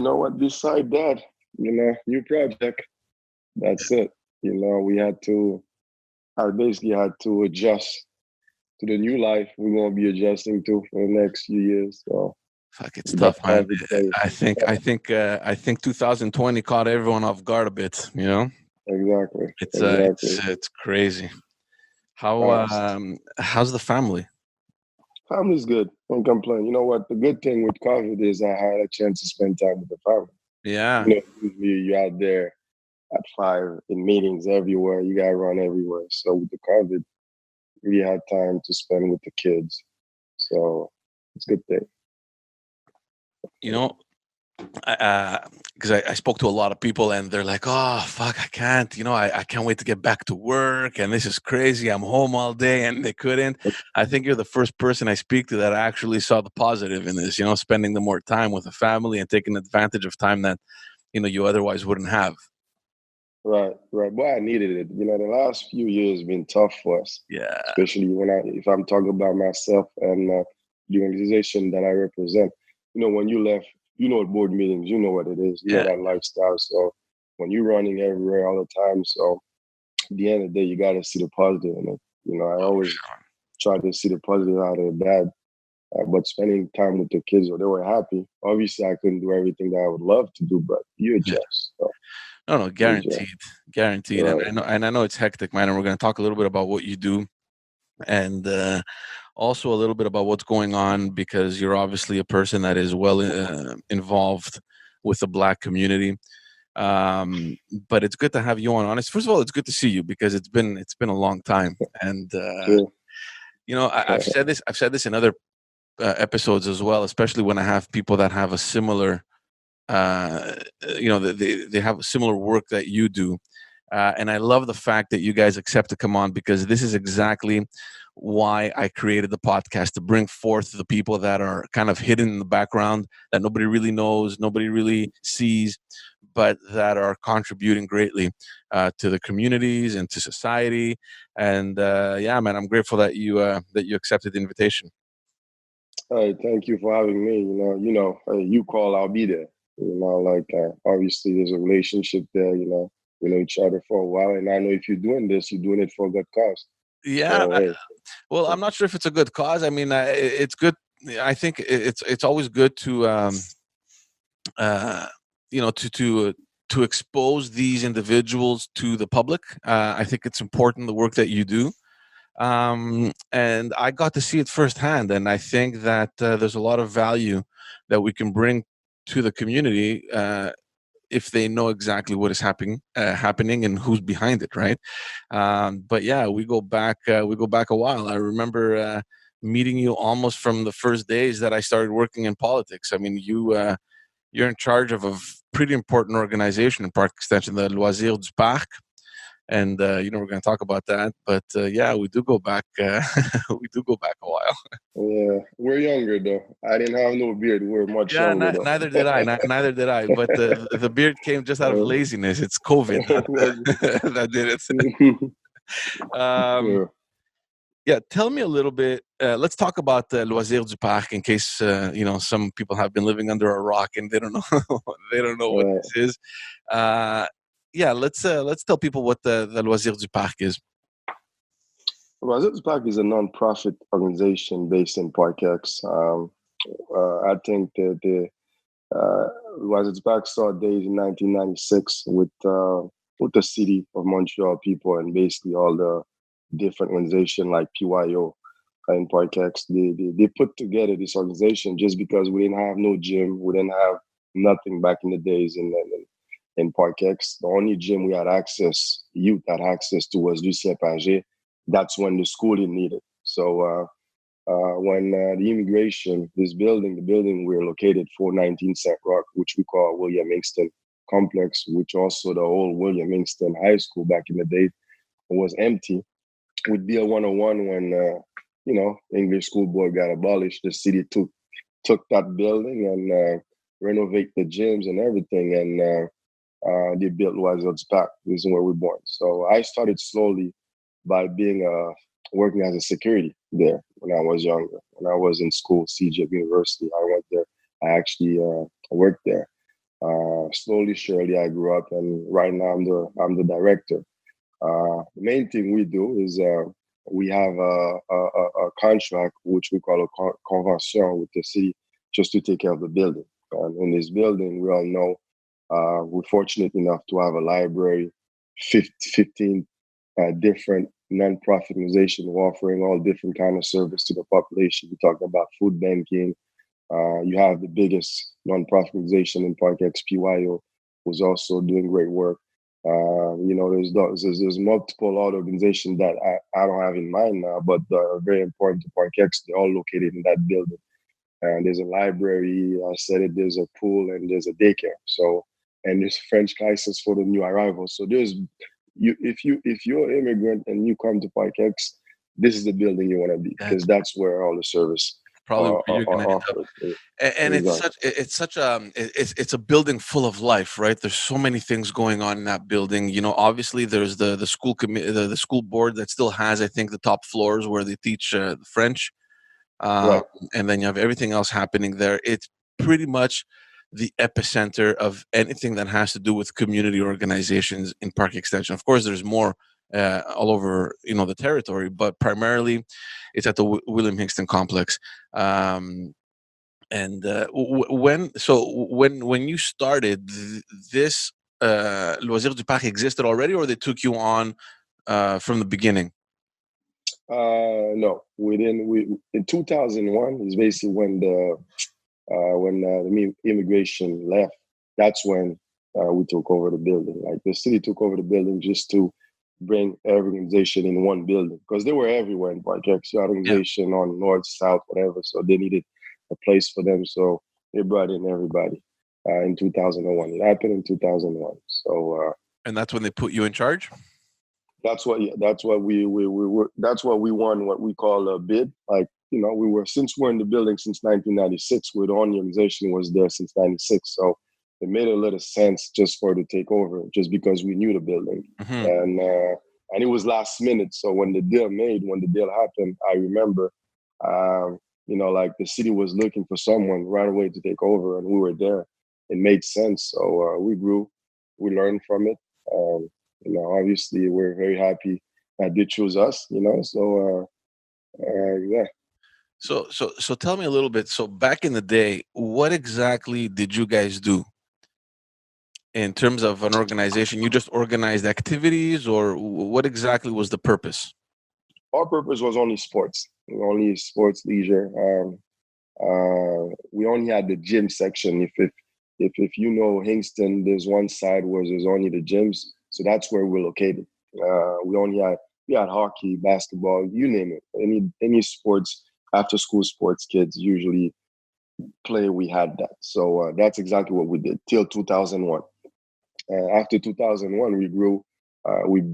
know what? Beside that, new project. That's it. I basically had to adjust to the new life we're gonna be adjusting to for the next few years. So Fuck, it's that tough, man. COVID thing. I think 2020 caught everyone off guard a bit. Exactly. It's crazy. Fast. How's the family? Family's good. Don't complain. You know what? The good thing with COVID is I had a chance to spend time with the family. Yeah. Usually you're out there at 5 in meetings everywhere. You gotta run everywhere. So with the COVID, we had time to spend with the kids. So it's a good thing. You know, because I spoke to a lot of people and they're like, oh, fuck, I can't, I can't wait to get back to work. And this is crazy. I'm home all day and they couldn't. I think you're the first person I speak to that actually saw the positive in this, spending the more time with the family and taking advantage of time that, you otherwise wouldn't have. Right. Boy, I needed it. The last few years have been tough for us. Yeah. Especially if I'm talking about myself and the organization that I represent. When you left, board meetings, you know what it is. You know that lifestyle. So when you're running everywhere all the time, so at the end of the day, you got to see the positive in it. I always try to see the positive out of the bad. But spending time with the kids, they were happy. Obviously, I couldn't do everything that I would love to do, but you adjust. So. No, guaranteed. Right. And I know it's hectic, man. And we're going to talk a little bit about what you do, and also a little bit about what's going on, because you're obviously a person that is well involved with the Black community. But it's good to have you on. Honest, first of all, it's good to see you because it's been a long time, and I've said this in other episodes as well, especially when I have people that have a similar. They have similar work that you do, and I love the fact that you guys accept to come on, because this is exactly why I created the podcast, to bring forth the people that are kind of hidden in the background, that nobody really knows, nobody really sees, but that are contributing greatly to the communities and to society. And man, I'm grateful that you accepted the invitation. Thank you for having me. You call, I'll be there. Obviously there's a relationship there, we know each other for a while, and I know if you're doing this, you're doing it for a good cause. Yeah. So, well, I'm not sure if it's a good cause. I mean, it's good. I think it's always good to to expose these individuals to the public. I think it's important, the work that you do. And I got to see it firsthand, and I think that there's a lot of value that we can bring to the community if they know exactly what is happening and who's behind it, right? But yeah, we go back a while. I remember meeting you almost from the first days that I started working in politics. I mean, you're in charge of a pretty important organization in Park Extension, the Loisirs du Parc. And we're going to talk about that, but we do go back. We do go back a while. Yeah, we're younger though. I didn't have no beard. We're much younger. Neither did I. Neither did I. But the beard came just out of laziness. It's COVID that did it. Yeah, tell me a little bit. Let's talk about Loisirs du Parc, in case some people have been living under a rock and they don't know what this is. Let's tell people what the Loisirs du Parc is. Loisirs du Parc is a non-profit organization based in Parc-Ex. I think that the Loisirs du Parc saw days in 1996 with the city of Montreal people and basically all the different organizations like PYO in Parc-Ex. They put together this organization just because we didn't have no gym, we didn't have nothing back in the days in Parc-Ex. The only gym we had youth had access to, was Lucien Pagé. That's when the schooling needed. So when the immigration, the building we're located 419 St. Roch, which we call William-Hingston Complex, which also the old William-Hingston High School back in the day, was empty. With Bill 101, when English School Board got abolished, the city took that building and renovate the gyms and everything, and they built Loisirs du Parc. This is where we're born. So I started slowly by working as a security there when I was younger. When I was in school, CJ University, I went there. I actually worked there. Slowly, surely, I grew up, and right now I'm the director. The main thing we do is we have a contract which we call a convention with the city just to take care of the building. And in this building, we all know we're fortunate enough to have a library, 15 different non-profit organizations offering all different kind of service to the population. We're talking about food banking. You have the biggest non-profit organization in Park XPYO, who's also doing great work. There's multiple other organizations that I don't have in mind now, but are very important to Park X. They're all located in that building. And there's a library, I said it, there's a pool, and there's a daycare. So, and there's French classes for the new arrivals. So if you're an immigrant and you come to Park X, this is the building you want to be, because that's where all the service probably are, where are, you're going are to end up. offered. And it's a building full of life, right? There's so many things going on in that building. Obviously there's the school committee, the school board that still has, I think, the top floors where they teach French. Um, Right. and then you have everything else happening there. It's pretty much the epicenter of anything that has to do with community organizations in Park Extension. Of course, there's more all over the territory, but primarily it's at the William-Hingston Complex. And when you started this, Loisirs du Parc existed already, or they took you on from the beginning? No, we didn't. We in 2001 is basically when the immigration left. That's when we took over the building. Like the city took over the building just to bring every organization in one building, because they were everywhere in Park X. You had Yeah. organization on north, south, whatever. So they needed a place for them. So they brought in everybody in 2001. It happened in 2001. So. And that's when they put you in charge? That's what that's what we won, what we call a bid. Like, since we're in the building since 1996, we're the only organization was there since 96. So it made a little sense just for to take over, just because we knew the building. Mm-hmm. And it was last minute. So when the deal happened, I remember like the city was looking for someone right away to take over, and we were there. It made sense. So we grew, we learned from it. Obviously, we're very happy that they chose us. So yeah. So tell me a little bit. So back in the day, what exactly did you guys do in terms of an organization? You just organized activities, or what exactly was the purpose? Our purpose was only sports, leisure. We only had the gym section. If you know Hingston, there's one side where there's only the gyms. So that's where we're located. We had hockey, basketball, you name it. Any sports, after school sports, kids usually play. We had that. So that's exactly what we did till 2001. After 2001, we grew. We have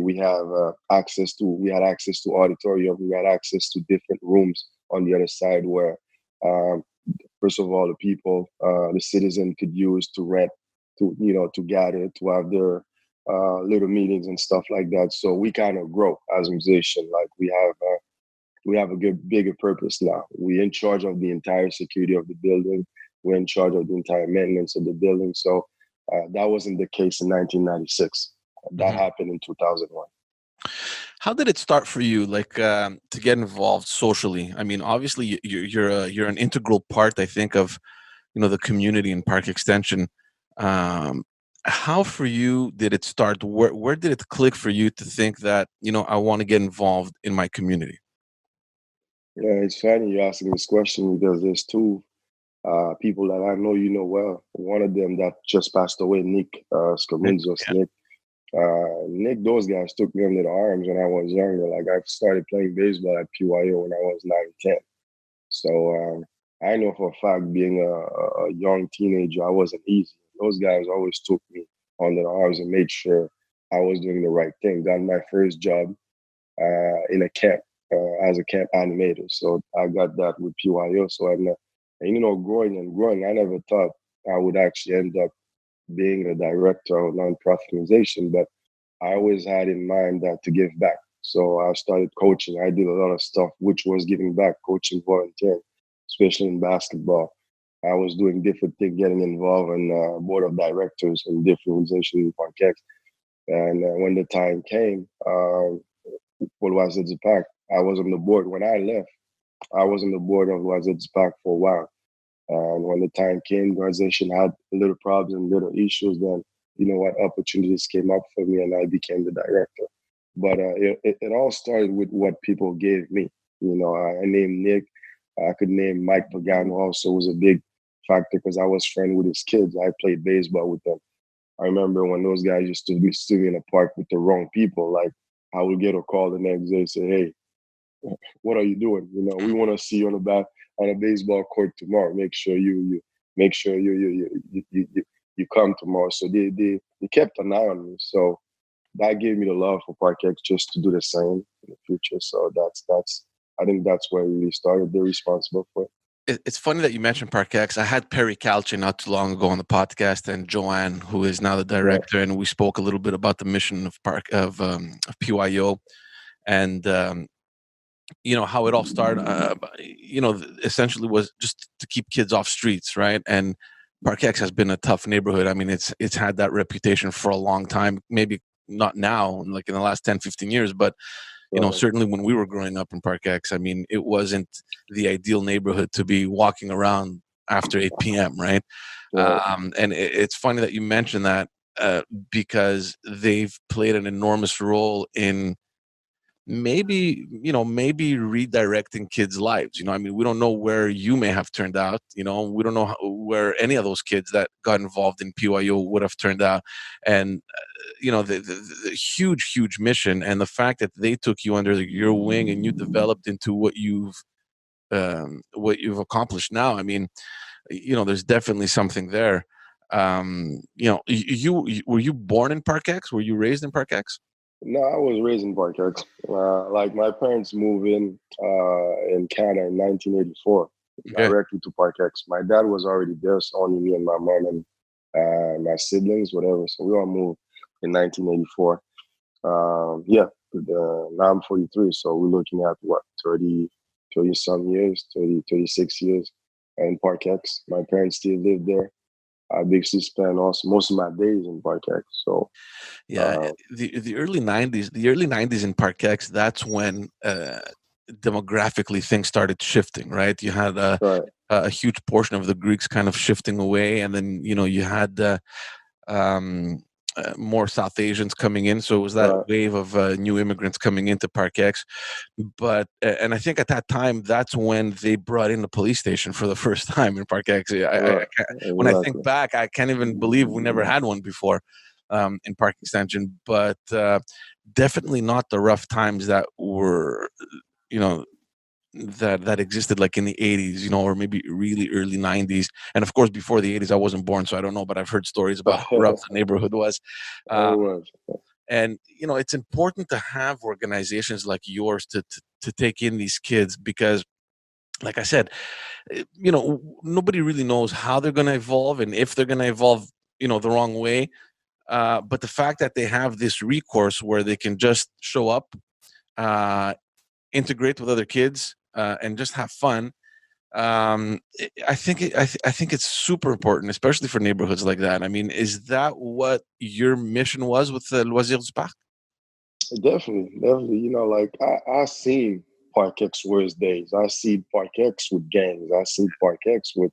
we had access to auditorium. We had access to different rooms on the other side where, first of all, the people, the citizen could use to rent, to gather, to have their little meetings and stuff like that. So we kind of grow as a musician. Like we have a bigger purpose now. We're in charge of the entire security of the building. We're in charge of the entire maintenance of the building. So that wasn't the case in 1996. That Mm-hmm. happened in 2001. How did it start for you, like to get involved socially? I mean, obviously you're an integral part, I think, of the community in Park Extension. How for you did it start? Where did it click for you to think that I want to get involved in my community? Yeah, it's funny you asking this question, because there's two people that I know well. One of them that just passed away, Nick Skamunzos. Yeah. Nick, those guys took me under the arms when I was younger. Like I started playing baseball at PYO when I was 9, 10. So I know for a fact, being a young teenager, I wasn't easy. Those guys always took me under the arms and made sure I was doing the right thing. Got my first job in a camp as a camp animator. So I got that with PYO. So growing, I never thought I would actually end up being a director of a nonprofit organization, but I always had in mind that to give back. So I started coaching. I did a lot of stuff which was giving back, coaching, volunteering, especially in basketball. I was doing different things, getting involved in board of directors in different organizations in Parkex. And when the time came, Loisirs du Parc, I was on the board. When I left, I was on the board of Loisirs du Parc for a while. And when the time came, the organization had little problems and little issues. Then, what, opportunities came up for me, and I became the director. But it all started with what people gave me. I named Nick. I could name Mike Pagano also was a big factor because I was friends with his kids. I played baseball with them. I remember when those guys used to be sitting in the park with the wrong people. Like, I would get a call the next day, say, "Hey, what are you doing? We want to see you on a baseball court tomorrow. Make sure you come tomorrow." So they kept an eye on me. So that gave me the love for Parkex just to do the same in the future. So that's I think that's where we really started. They're responsible for it. It's funny that you mentioned Parkex. I had Perry Calci not too long ago on the podcast, and Joanne, who is now the director, and we spoke a little bit about the mission of PYO, and how it all started. Essentially was just to keep kids off streets, right? And Parkex has been a tough neighborhood. I mean, it's had that reputation for a long time. Maybe not now, like in the last 10, 15 years, but certainly when we were growing up in Parkex, I mean, it wasn't the ideal neighborhood to be walking around after 8 p.m., right? And it's funny that you mentioned that because they've played an enormous role in maybe redirecting kids' lives. I mean, we don't know where you may have turned out. We don't know where any of those kids that got involved in PYO would have turned out. And the huge mission, and the fact that they took you under your wing and you developed into what you've accomplished now. I mean, there's definitely something there. You were you born in Parkex? Were you raised in Parkex? No, I was raised in Parkex. Like, my parents moved in Canada in 1984, directly to Parkex. My dad was already there, so only me and my mom and my siblings, whatever. So we all moved in 1984. Now I'm 43, so we're looking at what, 30 some years, 36 years in Parkex. My parents still live there. I basically spent also most of my days in Parkex. So the early '90s in Parkex, that's when demographically things started shifting, right? You had a huge portion of the Greeks kind of shifting away, and then you had more South Asians coming in. So it was that wave of new immigrants coming into Parkex. But and I think at that time, that's when they brought in the police station for the first time in Parkex. When I think back, I can't even believe we never had one before in Park Extension. But definitely not the rough times that were, that existed like in the 80s, or maybe really early 90s. And of course, before the 80s, I wasn't born, so I don't know, but I've heard stories about how rough the neighborhood was. And, it's important to have organizations like yours to take in these kids because, like I said, nobody really knows how they're going to evolve and if they're going to evolve, the wrong way. But the fact that they have this recourse where they can just show up, integrate with other kids, and just have fun. I think it's super important, especially for neighborhoods like that. I mean, is that what your mission was with the Loisirs du Parc? Definitely. Like, I seen Parkex worst days. I see Parkex with gangs. I see Parkex with,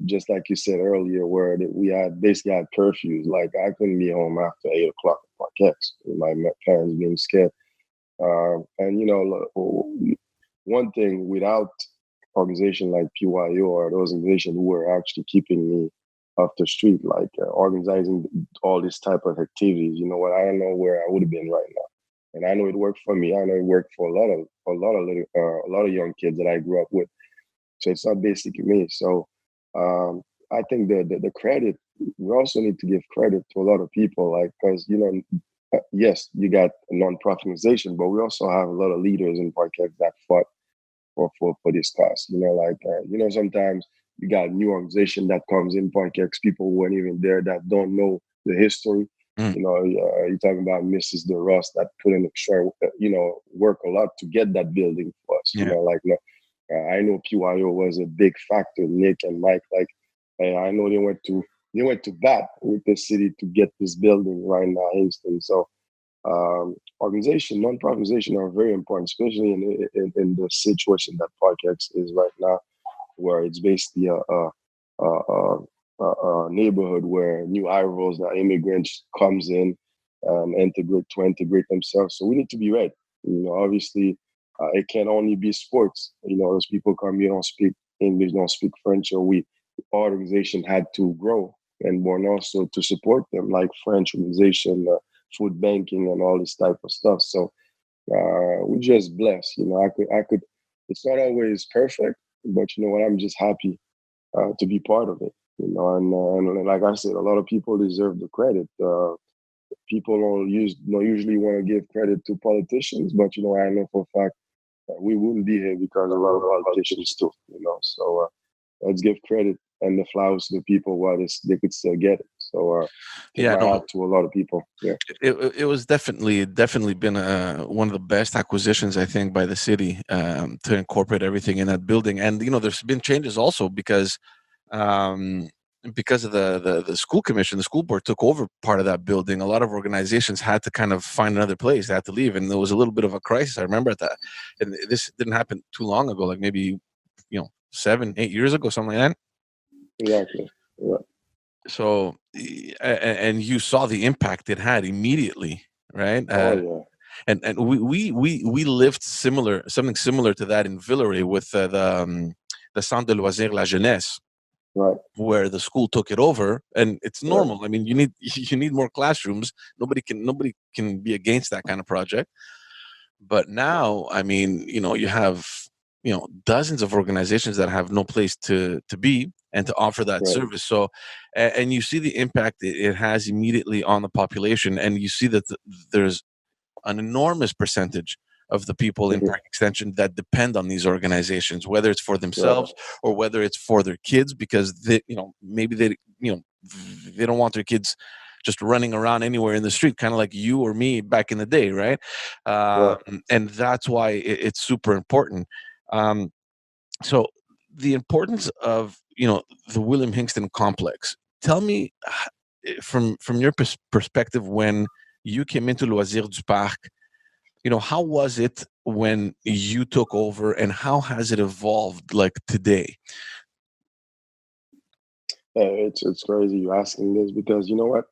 just like you said earlier, where we had basically had curfews. Like, I couldn't be home after 8 o'clock at Parkex. My parents being scared. And one thing, without organization like PYO or those organizations who were actually keeping me off the street, like organizing all this type of activities, I don't know where I would have been right now. And I know it worked for me. I know it worked for a lot of young kids that I grew up with. So it's not basically me. So I think the credit, we also need to give credit to a lot of people, like, because yes, you got a non-profit organization, but we also have a lot of leaders in Parkex that fought for this cause. Sometimes you got new organization that comes in Parkex, people who weren't even there that don't know the history. You're talking about Mrs. DeRoss that put in extra, work a lot to get that building for us. I know PYO was a big factor. Nick and Mike, like, I know they went to bat with the city to get this building right now, Hingston. So non-profit organization are very important, especially in the situation that ParkX is right now, where it's basically a neighborhood where new arrivals, that immigrants comes in, integrate themselves. So we need to be ready. Obviously, it can only be sports. Those people come here, don't speak English, don't speak French. So our organization had to grow and born also to support them, like French organization, food banking, and all this type of stuff. So we're just blessed. I could. It's not always perfect, but you know what? I'm just happy to be part of it. And like I said, a lot of people deserve the credit. People don't usually want to give credit to politicians, but I know for a fact that we wouldn't be here because a lot of politicians too. So let's give credit and the flowers to the people while they could still get it. So Yeah, my no, hat to a lot of people. Yeah, it was definitely been one of the best acquisitions, I think, by the city, to incorporate everything in that building. And there's been changes also um, because of the school commission, the school board took over part of that building. A lot of organizations had to kind of find another place. They had to leave, and there was a little bit of a crisis. I remember that, and this didn't happen too long ago, like maybe 7-8 years ago, something like that. exactly. Yeah. So, and you saw the impact it had immediately, right? Oh yeah. And we lived something similar to that in Villeray with the Centre de Loisirs La Jeunesse, Right. where the school took it over, and it's Right. normal. I mean, you need more classrooms. Nobody can be against that kind of project. But now, I mean, you have dozens of organizations that have no place to be and to offer that Right. service. So, and you see the impact it has immediately on the population, and you see that there's an enormous percentage of the people in Mhm. Park Extension that depend on these organizations, whether it's for Right. themselves or whether it's for their kids, because maybe they don't want their kids just running around anywhere in the street, kind of like you or me back in the day, right? Right. And that's why it's super important. Um, so the importance of the William-Hingston Complex. Tell me, from your perspective, when you came into Loisirs du Parc, how was it when you took over, and how has it evolved like today? It's crazy you asking this because you know what?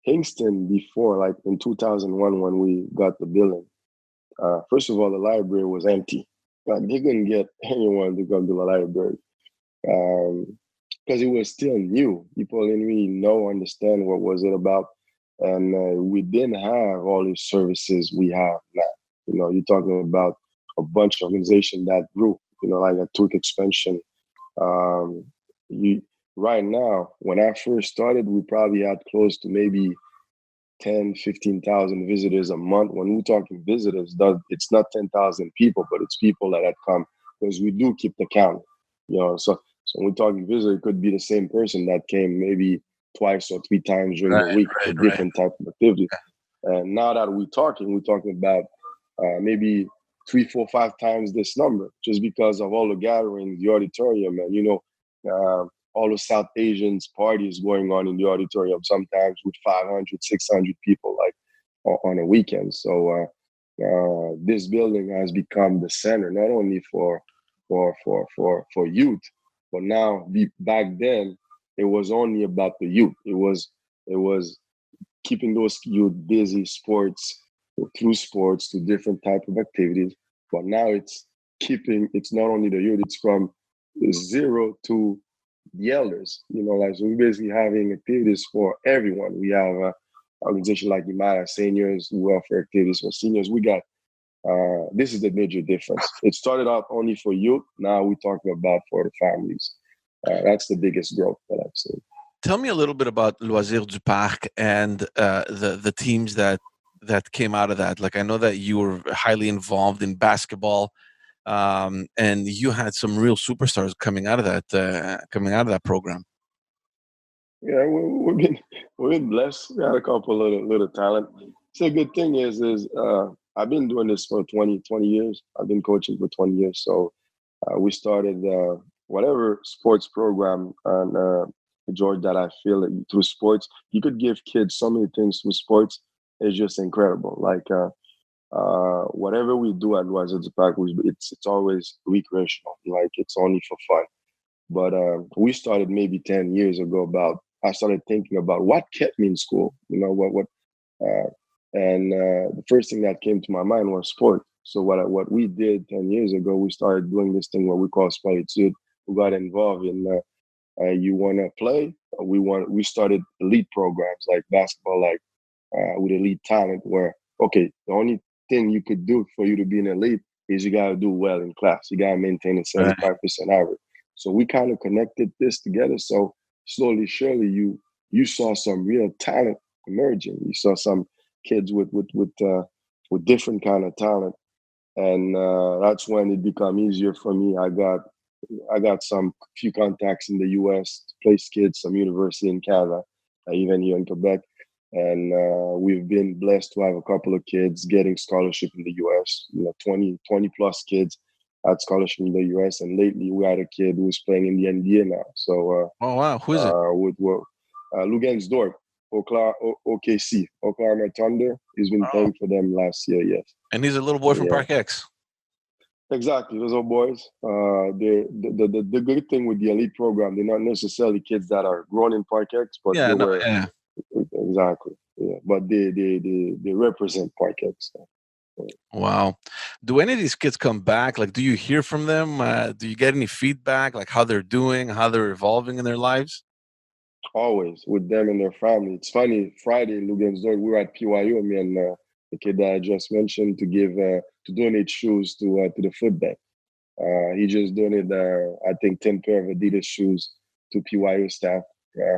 Hingston before, like in 2001 when we got the building, first of all, the library was empty. They couldn't get anyone to come to the library because it was still new. People didn't really understand what was it about, and we didn't have all these services we have now. You're talking about a bunch of organization that grew. Like a Turk expansion. Um, you Right now, when I first started, we probably had close to maybe 10, 15,000 visitors a month. When we're talking visitors, it's not 10,000 people, but it's people that had come because we do keep the count. So when we're talking visitors, it could be the same person that came maybe twice or three times during the Right, week for right, right. different type of activities. And now that we're talking about maybe 3, 4, 5 times this number, just because of all the gatherings, the auditorium, and all the South Asians parties going on in the auditorium, sometimes with 500, 600 people, like on a weekend. So this building has become the center, not only for youth, but now back then it was only about the youth. It was keeping those youth busy through sports to different type of activities. But now it's not only the youth, it's from 0 to the elders. Like, so we're basically having activities for everyone. We have an organization like Imara Seniors, welfare activities for seniors. We got this is the major difference. It started out only for youth. Now we're talking about for the families. That's the biggest growth that I've seen. Tell me a little bit about Loisirs du Parc and the teams that came out of that. Like, I know that you were highly involved in basketball, and you had some real superstars coming out of that program. Yeah, we've been blessed. We had a couple little talent. So the good thing is I've been doing this for 20 years. I've been coaching for 20 years. So we started whatever sports program and George that I feel that through sports you could give kids so many things through sports. It's just incredible. Like whatever we do at Wizards Park, it's always recreational. Like it's only for fun. But we started maybe 10 years ago. About I started thinking about what kept me in school. You know uh, and the first thing that came to my mind was sport. So what we did 10 years ago, we started doing this thing what we call Spalitude. We got involved in you want to play. We started elite programs like basketball, like with elite talent. Where okay, the only thing you could do for you to be an elite is you got to do well in class. You got to maintain a 75% average. So we kind of connected this together. So slowly, surely, you saw some real talent emerging. You saw some kids with different kind of talent, and that's when it became easier for me. I got some few contacts in the U.S. to place kids, some university in Canada, even here in Quebec, and we've been blessed to have a couple of kids getting scholarship in the U.S. 20 plus kids had scholarship in the U.S. And lately we had a kid who's playing in the NBA now. So Oh wow, who is it? with Lugansdorp, OKC, Oklahoma Thunder. He's been playing for them last year. Yes, and he's a little boy from Park X. Exactly, those are boys. The good thing with the elite program, they're not necessarily kids that are grown in Park X, but exactly. Yeah, but they represent Park X. Wow. Do any of these kids come back? Like, do you hear from them? Do you get any feedback, like how they're doing, how they're evolving in their lives? Always with them and their family. It's funny. Friday, Lugansdorf, we were at PYU, me and the kid that I just mentioned, to donate shoes to the food bank. He just donated, I think, 10 pair of Adidas shoes to PYU staff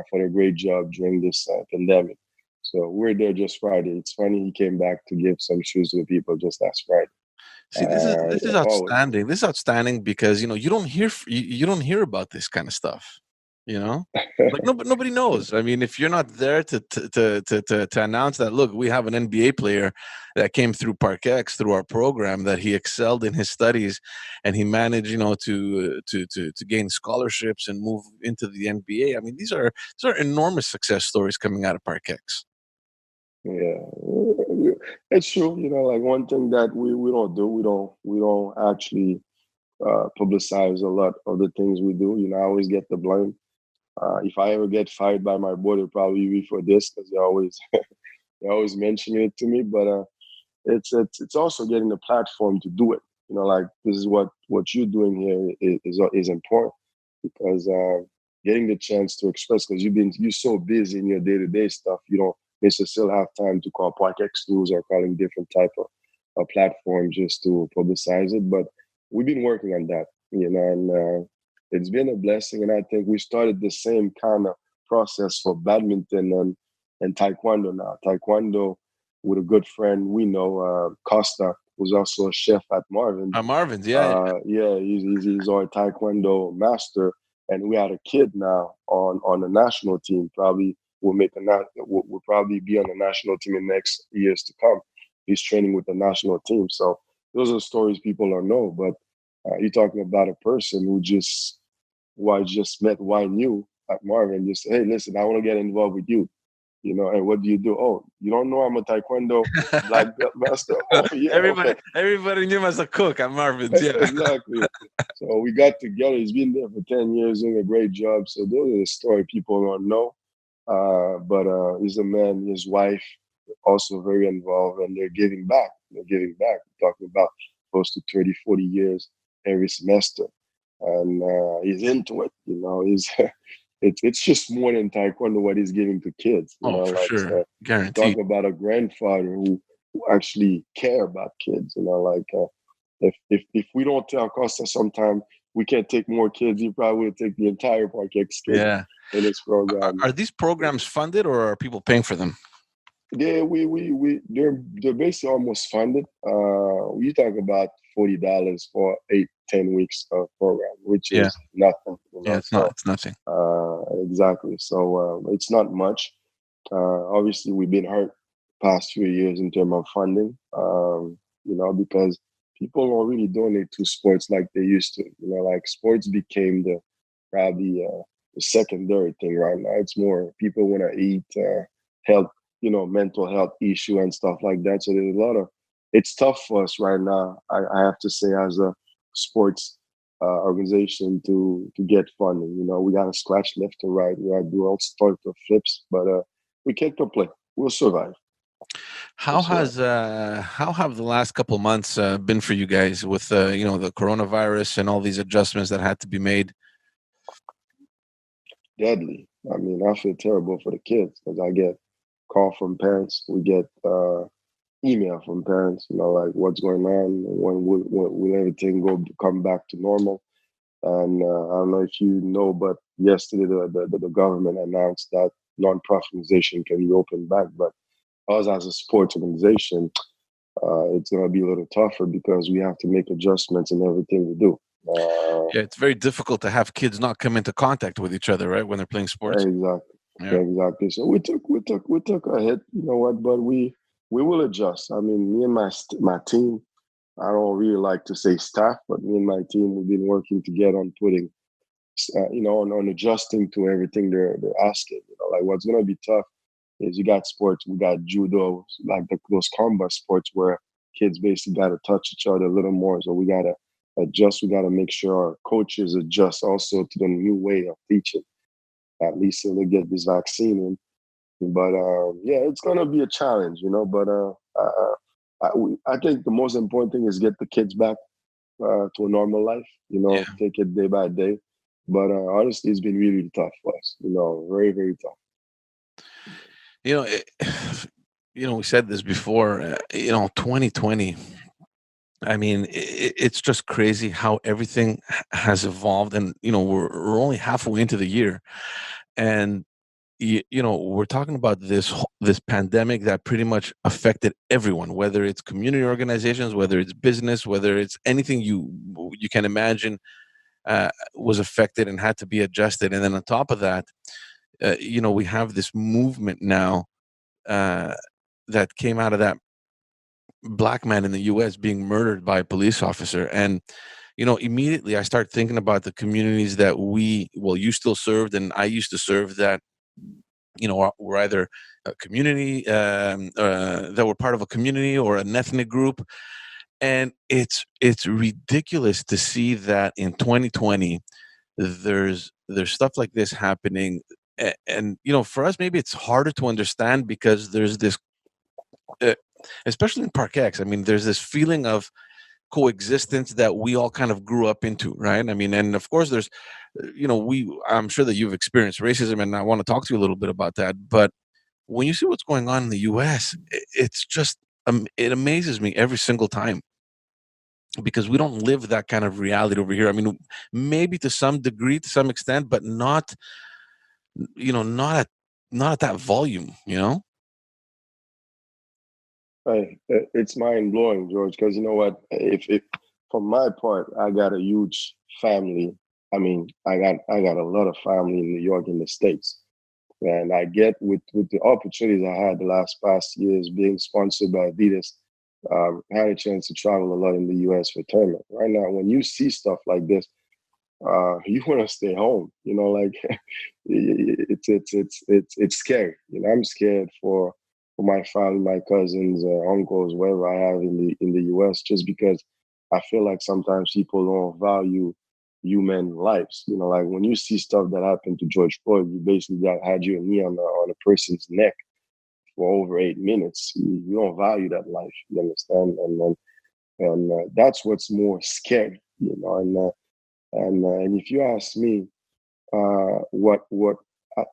for their great job during this pandemic. So we're there just Friday. It's funny he came back to give some shoes to the people just last Friday. See, this is outstanding. This is outstanding because you don't hear about this kind of stuff. Like nobody knows. I mean, if you're not there to announce that, look, we have an NBA player that came through Park X through our program, that he excelled in his studies, and he managed, to gain scholarships and move into the NBA. I mean, these are enormous success stories coming out of Park X. Yeah, it's true. Like one thing that we don't do, we don't actually publicize a lot of the things we do. I always get the blame. If I ever get fired by my board, it'll probably be for this because they always mention it to me. But it's also getting the platform to do it. Like this is what you're doing here is important because getting the chance to express, because you're so busy in your day-to-day stuff, you don't necessarily have time to call Park X News or calling different type of platform just to publicize it. But we've been working on that, and it's been a blessing. And I think we started the same kind of process for badminton and taekwondo now. Taekwondo with a good friend we know, Costa, who's also a chef at Marvin's. Marvin's, yeah. He's our taekwondo master, and we had a kid now on the national team. Probably will probably be on the national team in next years to come. He's training with the national team. So those are stories people don't know. But you're talking about a person who I just met, who I knew at Marvin. Just hey, listen, I want to get involved with you. And what do you do? Oh, you don't know I'm a taekwondo black belt master? Oh, yeah. Everybody knew him as a cook at Marvin's. Yeah, exactly. So we got together. He's been there for 10 years, doing a great job. So those are the story people don't know. But he's a man, his wife also very involved, and they're giving back. We're talking about close to 30, 40 years every semester. And he's into it. He's it's just more than taekwondo what he's giving to kids. For sure. Guaranteed. Talking about a grandfather who actually care about kids. If we don't tell Costa sometime we can't take more kids, he probably will take the entire Park X kids in his program. Are these programs funded or are people paying for them? Yeah, they're basically almost funded. We talk about $40 for 8-10 weeks of program, which is nothing. It's nothing. Exactly. So it's not much. Obviously, we've been hurt past few years in terms of funding. Because people don't really donate to sports like they used to. Like sports became probably the secondary thing right now. It's more people want to eat, health, mental health issue and stuff like that. So there's a lot of, it's tough for us right now. I have to say, as a sports organization to get funding. We got to scratch left to right. We got to do all sorts of flips, but we can't complain. We'll survive. How have the last couple of months been for you guys with the coronavirus and all these adjustments that had to be made? Deadly. I mean, I feel terrible for the kids because I get call from parents. We get email from parents. Like what's going on, when will everything come back to normal? And I don't know if you know, but yesterday the government announced that non-profit organization can reopen back, but us as a sports organization, it's going to be a little tougher because we have to make adjustments in everything we do. Yeah, it's very difficult to have kids not come into contact with each other, right, when they're playing sports. Exactly. Yeah. Exactly. So we took a hit, but we will adjust. I mean, me and my team, I don't really like to say staff, but me and my team, we've been working together on putting, on adjusting to everything they're asking. Like what's going to be tough is you got sports, we got judo, like those combat sports where kids basically got to touch each other a little more. So we got to adjust. We got to make sure our coaches adjust also to the new way of teaching, at least till they get this vaccine in. But yeah, it's going to be a challenge, but I think the most important thing is get the kids back to a normal life, take it day by day. But honestly, it's been really tough for us, very, very tough. We said this before, 2020, I mean, it's just crazy how everything has evolved. And, we're only halfway into the year. And, we're talking about this pandemic that pretty much affected everyone, whether it's community organizations, whether it's business, whether it's anything you can imagine was affected and had to be adjusted. And then on top of that, we have this movement now that came out of that black man in the U.S. being murdered by a police officer. And, immediately I start thinking about the communities that you still served and I used to serve that, were either a community that were part of a community or an ethnic group. And it's ridiculous to see that in 2020, there's stuff like this happening. And, for us, maybe it's harder to understand because there's this, especially in Park X, I mean, there's this feeling of coexistence that we all kind of grew up into, right? I mean, and of course there's, I'm sure that you've experienced racism and I want to talk to you a little bit about that. But when you see what's going on in the US, it's just, it amazes me every single time because we don't live that kind of reality over here. I mean, maybe to some degree, to some extent, but not, not at that volume, Hey, it's mind blowing, George. Because you know what? If for my part, I got a huge family. I mean, I got a lot of family in New York, in the States, and I get with the opportunities I had the last past years being sponsored by Adidas. I had a chance to travel a lot in the U.S. for tournament. Right now, when you see stuff like this, you want to stay home. Like it's scary. I'm scared for my family, my cousins, uncles, wherever I have in the U.S. Just because I feel like sometimes people don't value human lives. Like when you see stuff that happened to George Floyd, you basically had your knee on a person's neck for over 8 minutes. You don't value that life. You understand? And that's what's more scary. And if you ask me, what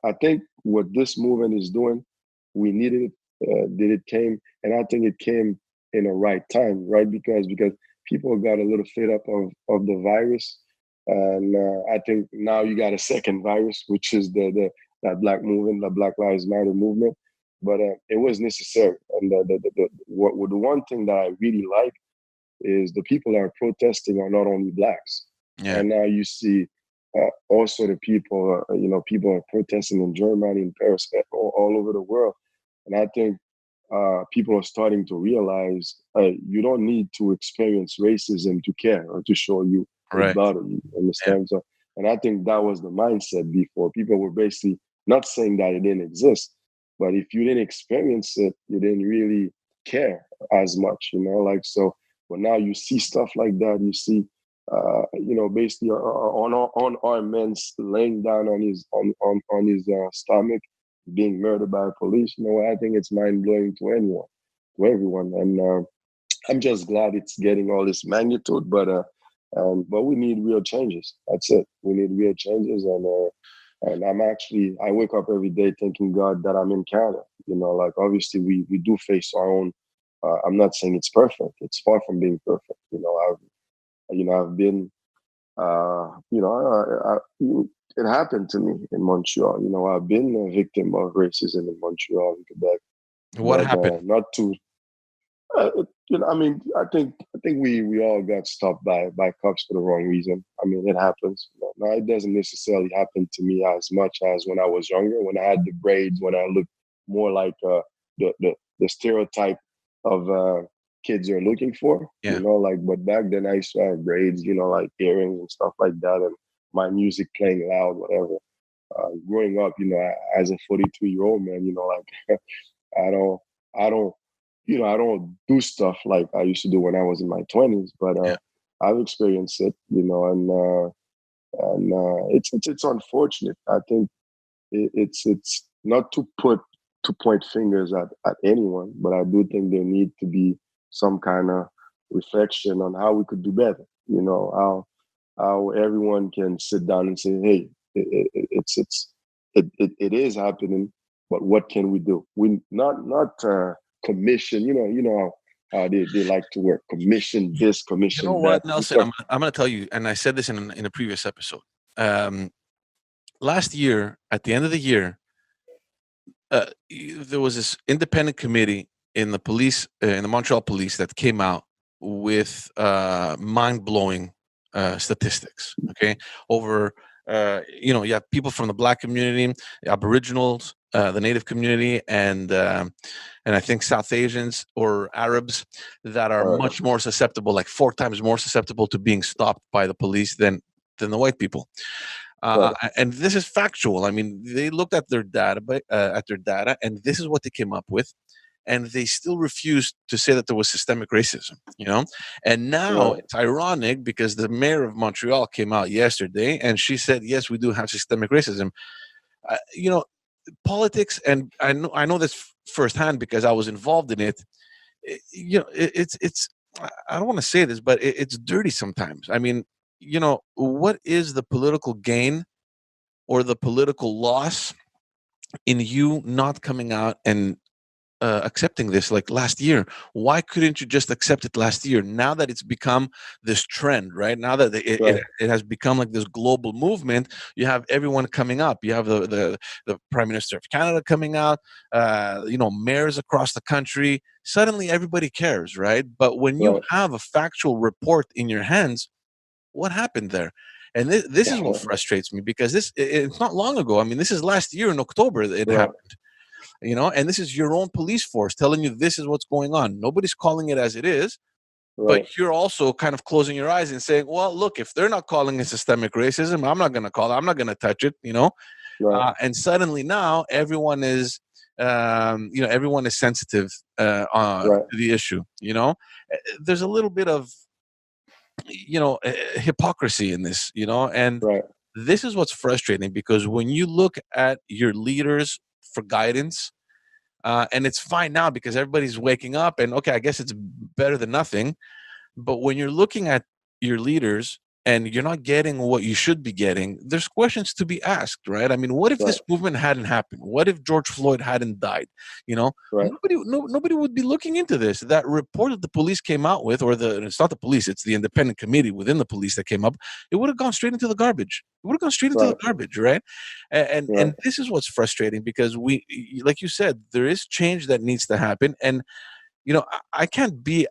I think what this movement is doing, we needed it. Did it came, and I think it came in the right time, right? Because people got a little fed up of the virus, and I think now you got a second virus, which is that black movement, the Black Lives Matter movement. But it was necessary, and the one thing that I really like is the people that are protesting are not only blacks. Yeah. And now you see also the people, people are protesting in Germany, in Paris, all over the world. And I think people are starting to realize you don't need to experience racism to care or to show you it Right. bother you. Understand? So, and I think that was the mindset before. People were basically not saying that it didn't exist, but if you didn't experience it, you didn't really care as much, like so. But now you see stuff like that. You see, basically on our men's laying down on his stomach, being murdered by police. I think it's mind blowing to everyone, and I'm just glad it's getting all this magnitude. But we need real changes. That's it. We need real changes, and I wake up every day thanking God that I'm in Canada. Like obviously we do face our own. I'm not saying it's perfect. It's far from being perfect. I've been. It happened to me in Montreal. I've been a victim of racism in Montreal, in Quebec, What but happened? not too. I think we all got stopped by cops for the wrong reason. I mean, it happens. Now, it doesn't necessarily happen to me as much as when I was younger, when I had the braids, when I looked more like the stereotype of kids are looking for. Yeah. Like, but back then I used to have braids, like earrings and stuff like that, and my music playing loud, whatever. Growing up, as a 42-year-old man, like I don't, I don't, I don't do stuff like I used to do when I was in my 20s, but Yeah. I've experienced it, and it's unfortunate. I think it's not to point fingers at anyone, but I do think there need to be some kind of reflection on how we could do better. How everyone can sit down and say, hey, it is happening, but what can we do? We not commission. How they like to work, commission this, You know commission that. what, Nelson? I'm going to tell you, and I said this in a previous episode. Last year, at the end of the year, there was this independent committee in the police, in the Montreal police, that came out with mind-blowing statistics. Okay, over you have people from the Black community, Aboriginals, the Native community, and I think South Asians or Arabs that are much more susceptible, like 4 times more susceptible to being stopped by the police than the white people. And this is factual. I mean, they looked at their data, and this is what they came up with. And they still refused to say that there was systemic racism, And now it's ironic because the mayor of Montreal came out yesterday and she said, yes, we do have systemic racism. Politics, and I know this firsthand because I was involved in it. It's I don't want to say this, but it's dirty sometimes. I mean, what is the political gain or the political loss in you not coming out and accepting this like last year? Why couldn't you just accept it last year? Now that it's become this trend, right? Now that it has become like this global movement, you have everyone coming up. You have the Prime Minister of Canada coming out, mayors across the country. Suddenly everybody cares, right? But when you have a factual report in your hands, what happened there? And this is what frustrates me because it's not long ago. I mean, this is last year in October it happened. And this is your own police force telling you this is what's going on. Nobody's calling it as it is, but you're also kind of closing your eyes and saying, well, look, if they're not calling it systemic racism, I'm not going to call it. I'm not going to touch it, and suddenly now everyone is, everyone is sensitive to the issue, There's a little bit of, hypocrisy in this, and this is what's frustrating because when you look at your leaders for guidance, and it's fine now because everybody's waking up and okay, I guess it's better than nothing. But when you're looking at your leaders and you're not getting what you should be getting, there's questions to be asked, right? I mean, what if this movement hadn't happened? What if George Floyd hadn't died? Nobody would be looking into this. That report that the police came out with, it's not the police, it's the independent committee within the police that came up, it would have gone straight into the garbage. It would have gone straight into the garbage, right? And this is what's frustrating because we, like you said, there is change that needs to happen. And, I can't be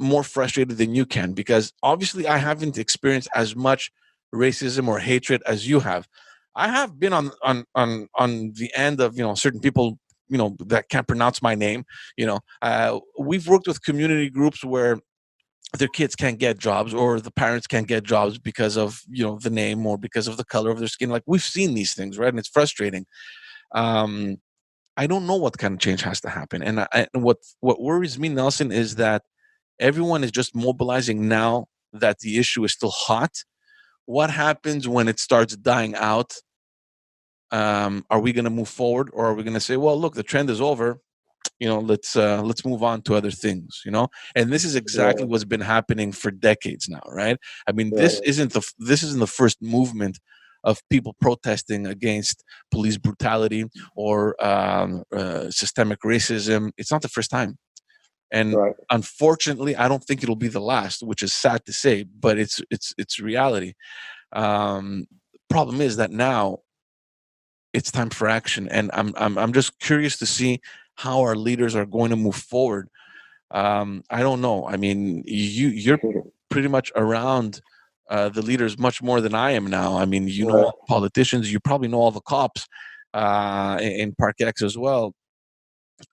more frustrated than you can because obviously I haven't experienced as much racism or hatred as you have. I have been on the end of certain people that can't pronounce my name. We've worked with community groups where their kids can't get jobs, or the parents can't get jobs because of the name or because of the color of their skin. Like, we've seen these things, right? And it's frustrating. I don't know what kind of change has to happen. And what worries me, Nelson, is that everyone is just mobilizing now that the issue is still hot. What happens when it starts dying out? Are we going to move forward, or are we going to say, well, look, the trend is over, let's move on to other things, and this is exactly Right. what's been happening for decades now, right? I mean, this Right. isn't the first movement of people protesting against police brutality or systemic racism. It's not the first time, and Right. unfortunately I don't think it'll be the last, which is sad to say, but it's reality. um Problem is that now it's time for action, and I'm just curious to see how our leaders are going to move forward. I don't know. I mean, you're pretty much around the leaders much more than I am now. I mean, you know Right. all the politicians, you probably know all the cops in Park X as well.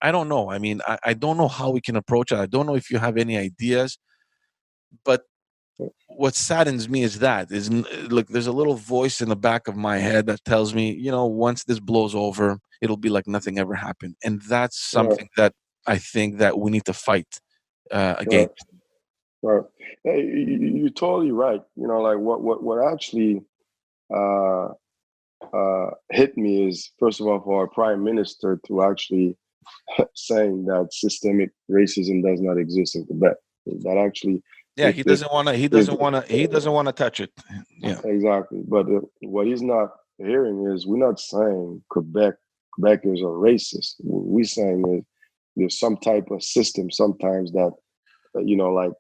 I don't know. I mean, I don't know how we can approach it. I don't know if you have any ideas, but what saddens me is look, there's a little voice in the back of my head that tells me, once this blows over, it'll be like nothing ever happened, and that's Right. something that I think that we need to fight Right. against. Right. Hey, you're totally right. Like what actually uh, hit me is, first of all, for our prime minister to actually saying that systemic racism does not exist in Quebec. That actually, Yeah, if he if doesn't want to. He if doesn't want to. He doesn't want to touch it. Yeah. exactly, but what he's not hearing is, we're not saying Quebecers are racist. What we're saying is there's some type of system sometimes that like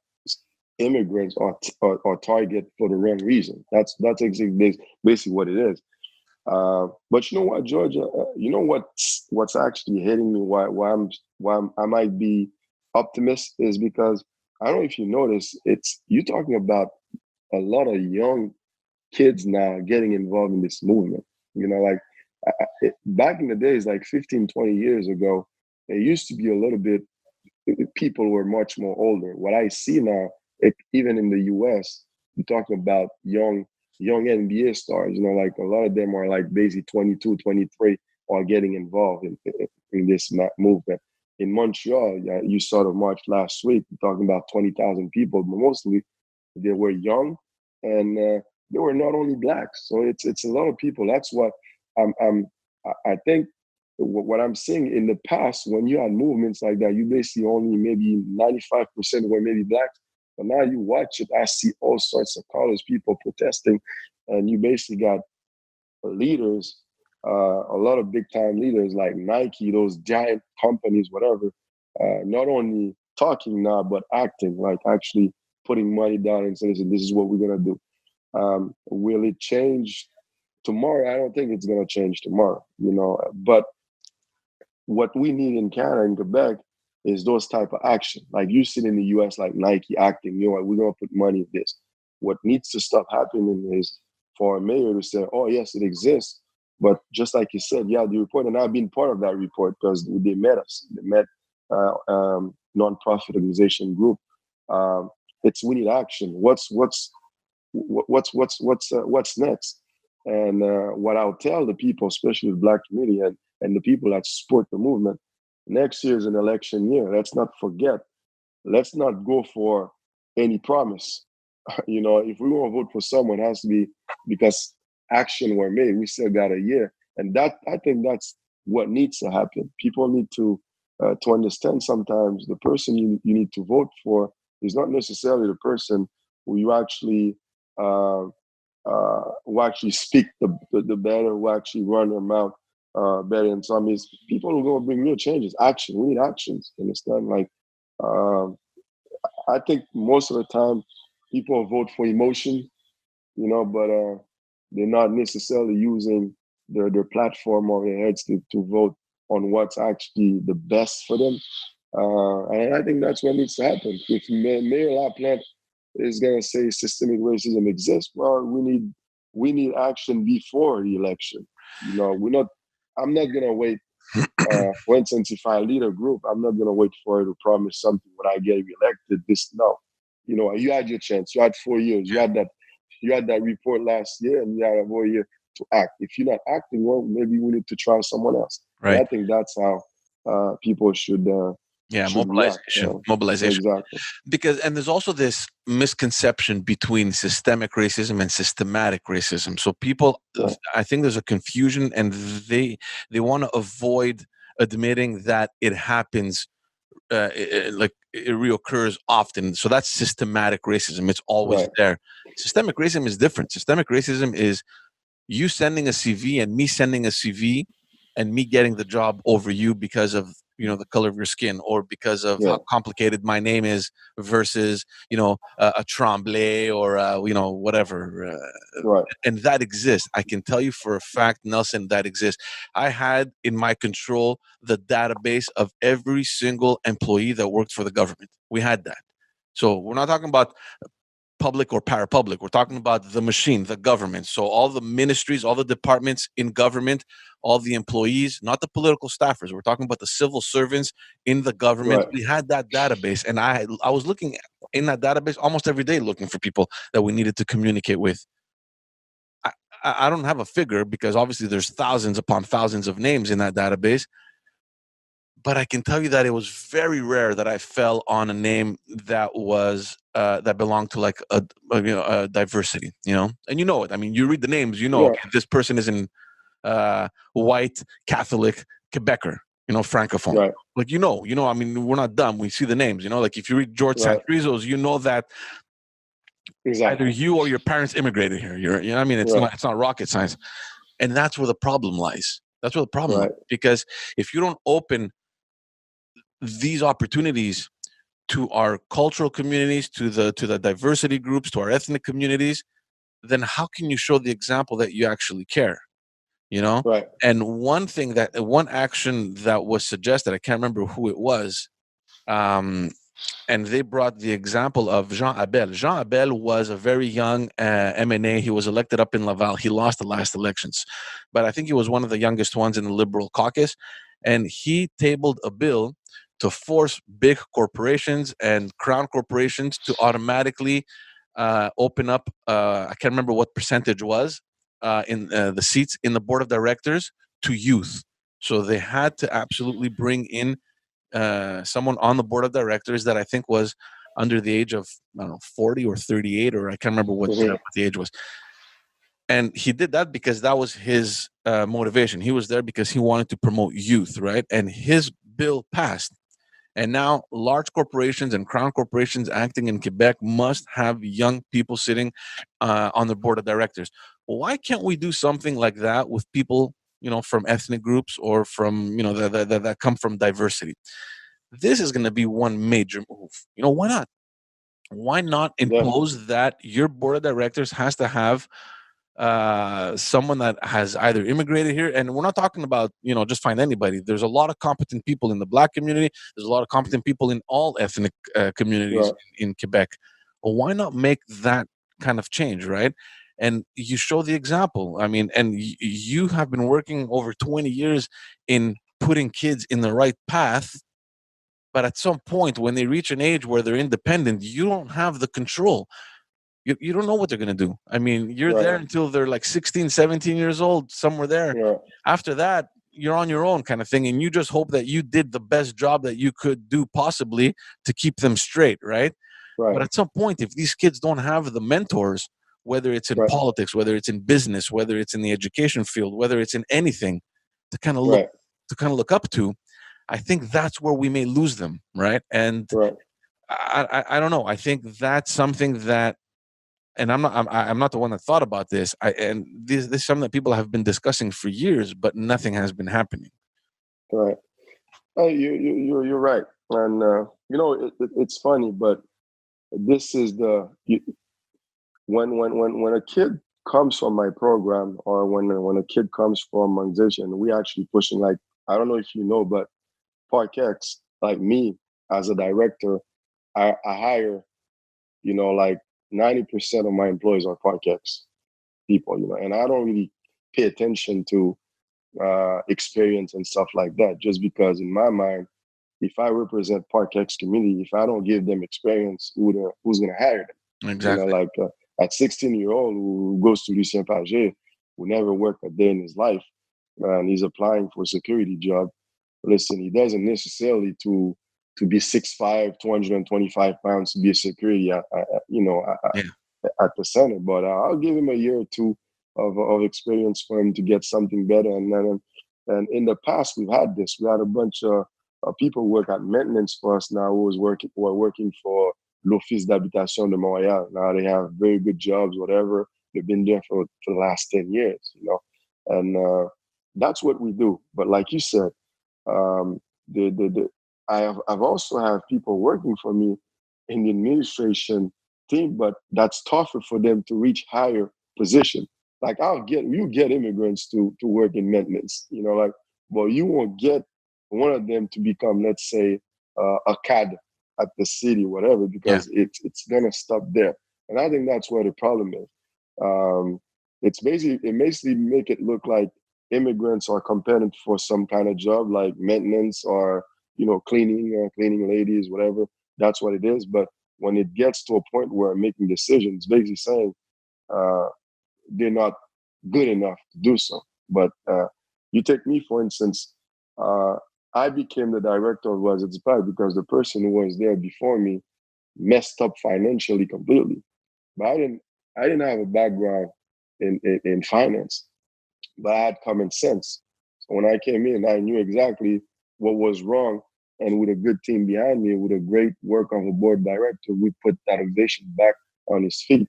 immigrants are target for the wrong reason. That's exactly basically what it is. But you know what, Georgia? You know what's actually hitting me? I might be optimist is because I don't know if you notice. It's you talking about a lot of young kids now getting involved in this movement. Like back in the days, like 15, 20 years ago, it used to be a little bit. People were much more older. What I see now, even in the U.S., you're talking about young NBA stars. Like a lot of them are like basically 22, 23, are getting involved in this movement. In Montreal, yeah, you saw the march last week, talking about 20,000 people, but mostly they were young, and they were not only blacks. So it's a lot of people. That's what I'm I think what I'm seeing in the past, when you had movements like that, you basically only maybe 95% were maybe blacks. But now you watch it, I see all sorts of colors, people protesting, and you basically got leaders, a lot of big time leaders like Nike, those giant companies, whatever, not only talking now, but acting, like actually putting money down and saying, this is what we're going to do. Will it change tomorrow? I don't think it's going to change tomorrow, but what we need in Canada and Quebec is those type of action. Like you see in the US, like Nike acting, we're gonna put money in this. What needs to stop happening is for a mayor to say, oh yes, it exists. But just like you said, yeah, the report, and I've been part of that report because they met us. They met nonprofit organization group. It's we need action. What's next? And what I'll tell the people, especially the Black community and the people that support the movement, next year is an election year. Let's not forget. Let's not go for any promise. If we want to vote for someone, it has to be because action were made. We still got a year, and that I think that's what needs to happen. People need to understand sometimes the person you need to vote for is not necessarily the person who you actually who actually speak the better, who actually run their mouth better. And so, I mean, people are going to bring real changes. Action. We need actions. Understand? Like, um, I think most of the time people vote for emotion, but they're not necessarily using their platform or their heads to vote on what's actually the best for them. And I think that's what needs to happen. If Mayor LaPlante is going to say systemic racism exists, well, we need action before the election. We're not. I'm not going to wait For instance, if I lead a group, I'm not going to wait for her to promise something when I get reelected. No, you had your chance. You had 4 years. You had that report last year, and you had a whole year to act. If you're not acting, well, maybe we need to try someone else. And Right. I think that's how people should react. Mobilization. Exactly. Because, and there's also this misconception between systemic racism and systematic racism. So people, Right. I think there's a confusion, and they want to avoid admitting that it happens, like it reoccurs often. So that's systematic racism. It's always Right. there. Systemic racism is different. Systemic racism is you sending a CV and me sending a CV and me getting the job over you because of the color of your skin, or because of Yeah. how complicated my name is versus a Tremblay or whatever. Right. And that exists. I can tell you for a fact, Nelson, that exists. I had in my control the database of every single employee that worked for the government. We had that. So we're not talking about public or parapublic. We're talking about the machine, the government. So all the ministries, all the departments in government, all the employees, not the political staffers. We're talking about the civil servants in the government. Right. We had that database, and I was looking in that database almost every day, looking for people that we needed to communicate with. I don't have a figure because obviously there's thousands upon thousands of names in that database. But I can tell you that it was very rare that I fell on a name that was that belonged to like a diversity, and it. I mean, you read the names, Yeah. okay, this person is in white Catholic Quebecer, francophone. Right. Like I mean, we're not dumb. We see the names, like if you read George Right. Santrizo's, you know that Exactly. either you or your parents immigrated here. I mean, it's Right. not rocket science, and that's where the problem lies. That's where the problem Right. lies, because if you don't open these opportunities to our cultural communities, to the diversity groups, to our ethnic communities, then how can you show the example that you actually care? Right. And one action that was suggested, I can't remember who it was, and they brought the example of Jean Abel. Jean Abel was a very young MNA. He was elected up in Laval. He lost the last elections, but I think he was one of the youngest ones in the Liberal caucus, and he tabled a bill to force big corporations and crown corporations to automatically open up. I can't remember what percentage was in the seats in the board of directors to youth. So they had to absolutely bring in someone on the board of directors that I think was under the age of, I don't know, 40 or 38, or I can't remember what the age was. And he did that because that was his motivation. He was there because he wanted to promote youth, right? And his bill passed. And now large corporations and crown corporations acting in Quebec must have young people sitting on the board of directors. Why can't we do something like that with people, from ethnic groups or from, that come from diversity? This is going to be one major move. Why not? Why not Yeah. impose that your board of directors has to have someone that has either immigrated here, and we're not talking about just find anybody. There's a lot of competent people in the Black community. There's a lot of competent people in all ethnic communities Right. in Quebec. Well, why not make that kind of change, right? And you show the example. I mean, and you have been working over 20 years in putting kids in the right path. But at some point, when they reach an age where they're independent, you don't have the control. You don't know what they're going to do. I mean, you're Right. there until they're like 16, 17 years old, somewhere there. Right. After that, you're on your own kind of thing. And you just hope that you did the best job that you could do possibly to keep them straight, right? Right. But at some point, if these kids don't have the mentors, whether it's in Right. politics, whether it's in business, whether it's in the education field, whether it's in anything to kind of Right. look up to, I think that's where we may lose them, right? And Right. I don't know. I think that's something that, and I'm not the one that thought about this. And this is something that people have been discussing for years, but nothing has been happening. Right. You're right, and it's funny, but this is when a kid comes from my program, or when a kid comes from organization, we actually pushing, like, I don't know if you know, but Parkex, like me as a director, I hire, like 90% of my employees are Parkex people, and I don't really pay attention to experience and stuff like that. Just because in my mind, if I represent Park X community, if I don't give them experience, who's going to hire them? Exactly. Like at 16-year-old who goes to Lucien Pagé, who never worked a day in his life, and he's applying for a security job. Listen, he doesn't necessarily to be 6'5", 225 pounds to be a security, at the center. But I'll give him a year or two of experience for him to get something better. And in the past, we've had this. We had a bunch of people work at maintenance for us now who are working for l'Office d'Habitation de Montréal. Now they have very good jobs, whatever. They've been there for the last 10 years, and that's what we do. But like you said, I've also have people working for me in the administration team, but that's tougher for them to reach higher position. Like you get immigrants to work in maintenance, but you won't get one of them to become, let's say, a CAD at the city, whatever, because it's gonna stop there. And I think that's where the problem is. It basically make it look like immigrants are competent for some kind of job like maintenance or cleaning ladies, whatever. That's what it is. But when it gets to a point where making decisions, basically saying they're not good enough to do so. But you take me, for instance, I became the director of Wazir's Park because the person who was there before me messed up financially completely. But I didn't have a background in finance, but I had common sense. So when I came in, I knew exactly what was wrong. And with a good team behind me, with a great work of a board director, we put that organization back on its feet.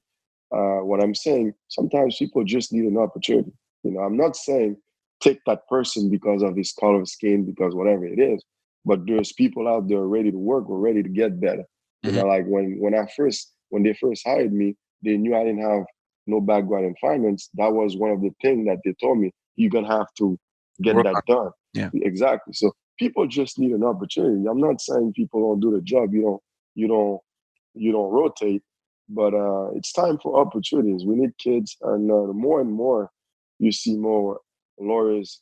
What I'm saying, sometimes people just need an opportunity. I'm not saying take that person because of his color of skin, because whatever it is, but there's people out there ready to work or ready to get better. Like when they first hired me, they knew I didn't have no background in finance. That was one of the things that they told me, you're going to have to get that done. Yeah, exactly. So people just need an opportunity. I'm not saying people don't do the job. You don't rotate, but it's time for opportunities. We need kids, and more and more, you see more lawyers,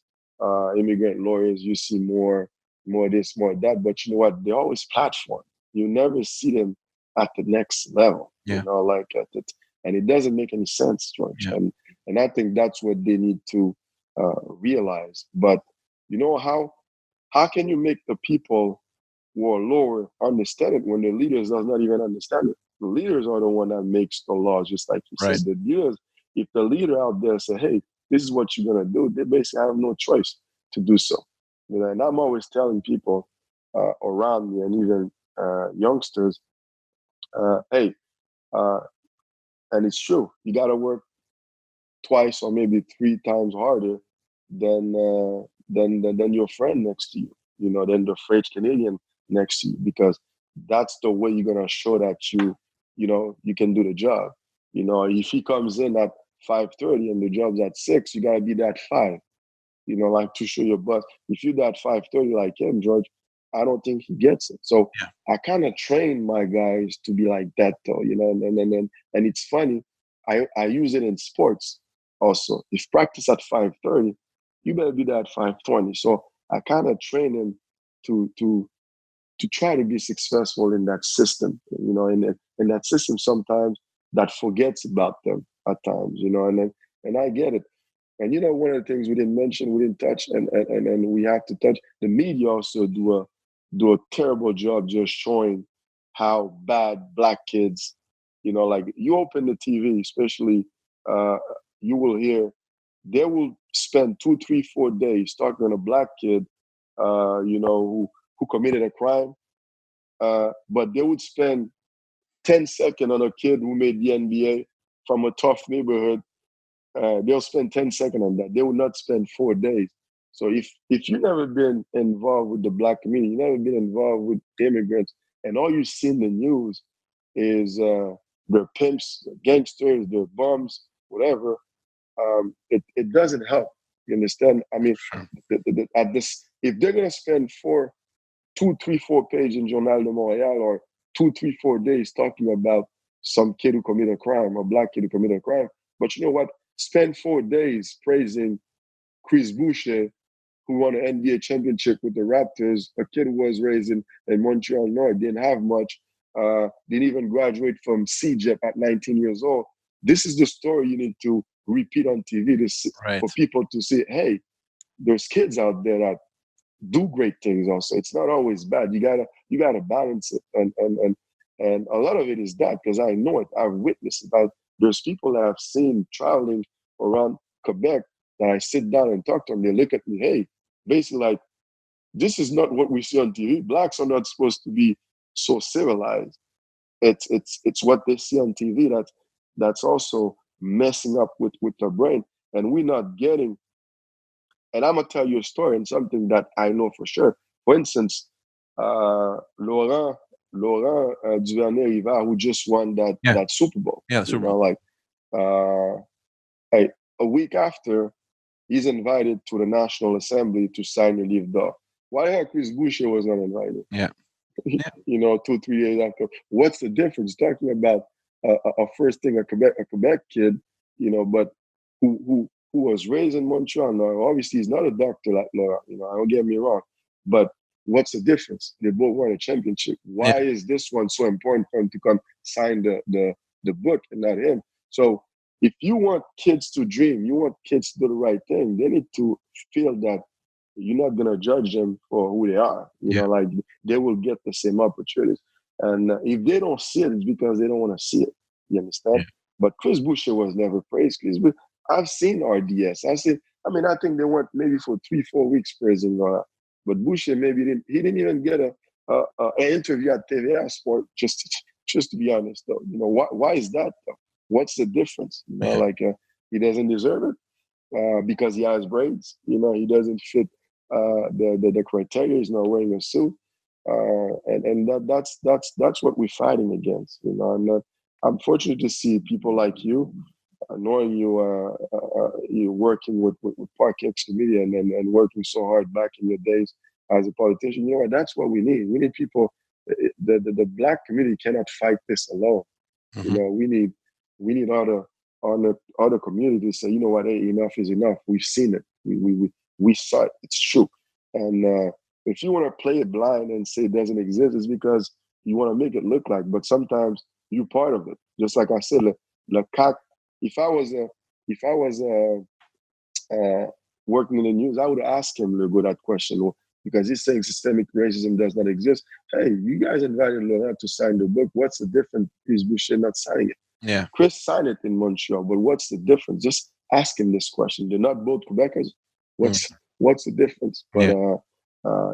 immigrant lawyers. You see more this, more that. But you know what? They're always platform. You never see them at the next level. Yeah. Like at it, and it doesn't make any sense, George. Yeah. And I think that's what they need to realize. But how can you make the people who are lower understand it when the leaders does not even understand it? The leaders are the one that makes the laws, just like you Right. said. The leaders, if the leader out there say, hey, this is what you're gonna do, they basically have no choice to do so. And I'm always telling people around me and even youngsters, hey, and it's true, you gotta work twice or maybe 3 times harder than your friend next to you, than the French Canadian next to you, because that's the way you're gonna show that you can do the job. If he comes in at 5:30 and the job's at 6, you gotta be that 5. Like to show your butt. If you're that 5:30 like him, George, I don't think he gets it. So I kind of train my guys to be like that, though. And it's funny. I use it in sports also. If practice at 5:30, you better be there at 5:20. So I kind of train him to try to be successful in that system. In that system sometimes that forgets about them at times. And I get it. And one of the things we didn't mention, we didn't touch, and we have to touch. The media also do a terrible job just showing how bad Black kids. Like you open the TV, especially, you will hear they will spend 2, 3, 4 days talking on a Black kid, who committed a crime, but they would spend 10 seconds on a kid who made the NBA from a tough neighborhood. They'll spend 10 seconds on that. They will not spend 4 days. So if you've never been involved with the Black community, you've never been involved with immigrants, and all you see in the news is their pimps, their gangsters, their bums, whatever, it doesn't help. You understand? I mean, at this, if they're gonna spend 2, 3, 4 pages in Journal de Montréal, or 2, 3, 4 days talking about some kid who committed a crime, a Black kid who committed a crime, but you know what? Spend 4 days praising Chris Boucher, who won an NBA championship with the Raptors, a kid who was raised in Montreal North, didn't have much, didn't even graduate from CJEP at 19 years old. This is the story you need to repeat on TV for people to see, hey, there's kids out there that do great things also. It's not always bad. You gotta balance it. And a lot of it is that, because I know it, I've witnessed it. There's people that I've seen traveling around Quebec that I sit down and talk to them. They look at me, hey, basically like, this is not what we see on TV. Blacks are not supposed to be so civilized. It's what they see on TV that's also messing up with their brain. And we're not getting, and I'm gonna tell you a story and something that I know for sure. For instance, Laurent Duvernay-River, who just won that Super Bowl. Yeah, Super Bowl. A week after, he's invited to the National Assembly to sign a livre d'or. Why the heck Chris Boucher was not invited? Yeah. 2-3 days after. What's the difference? Talking about a first thing, a Quebec kid, but who was raised in Montreal. Now, obviously, he's not a doctor like Laura. Don't get me wrong, but what's the difference? They both won a championship. Why is this one so important for him to come sign the book and not him? So if you want kids to dream, you want kids to do the right thing, they need to feel that you're not going to judge them for who they are. Like they will get the same opportunities. And if they don't see it, it's because they don't want to see it. You understand? Yeah. But Chris Boucher was never praised. I've seen RDS. I think they went maybe for 3-4 weeks praising Laura. But Boucher he didn't even get an interview at TVA Sport, just to be honest, though. Why is that, though? What's the difference? He doesn't deserve it because he has braids. He doesn't fit the criteria. He's not wearing a suit, and that's what we're fighting against. And I'm fortunate to see people like you, knowing you're working with Park X Media and working so hard back in your days as a politician. That's what we need. We need people. The Black community cannot fight this alone. Mm-hmm. We need other communities to say, hey, enough is enough. We've seen it. We saw it. It's true. And if you want to play it blind and say it doesn't exist, it's because you want to make it look like. But sometimes you're part of it. Just like I said, if I was working in the news, I would ask him that question, because he's saying systemic racism does not exist. Hey, you guys invited Laurent to sign the book. What's the difference? Chris Boucher not signing it. Yeah, Chris signed it in Montreal, but what's the difference? Just ask him this question. They're not both Quebecers. What's the difference? But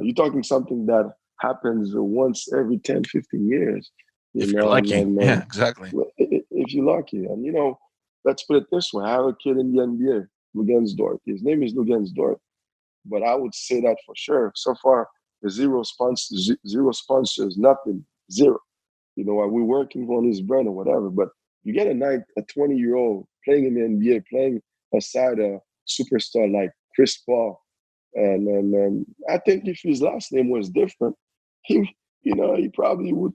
you're talking something that happens once every 10, 15 years. You're lucky. Yeah, exactly. If you're lucky. And, let's put it this way. I have a kid in the NBA, Lugensdorf. His name is Lugensdorf. But I would say that for sure. So far, zero sponsors, nothing, zero. We're working on his brand or whatever. But you get a 20-year-old playing in the NBA, playing aside a superstar like Chris Paul. And I think if his last name was different, he probably would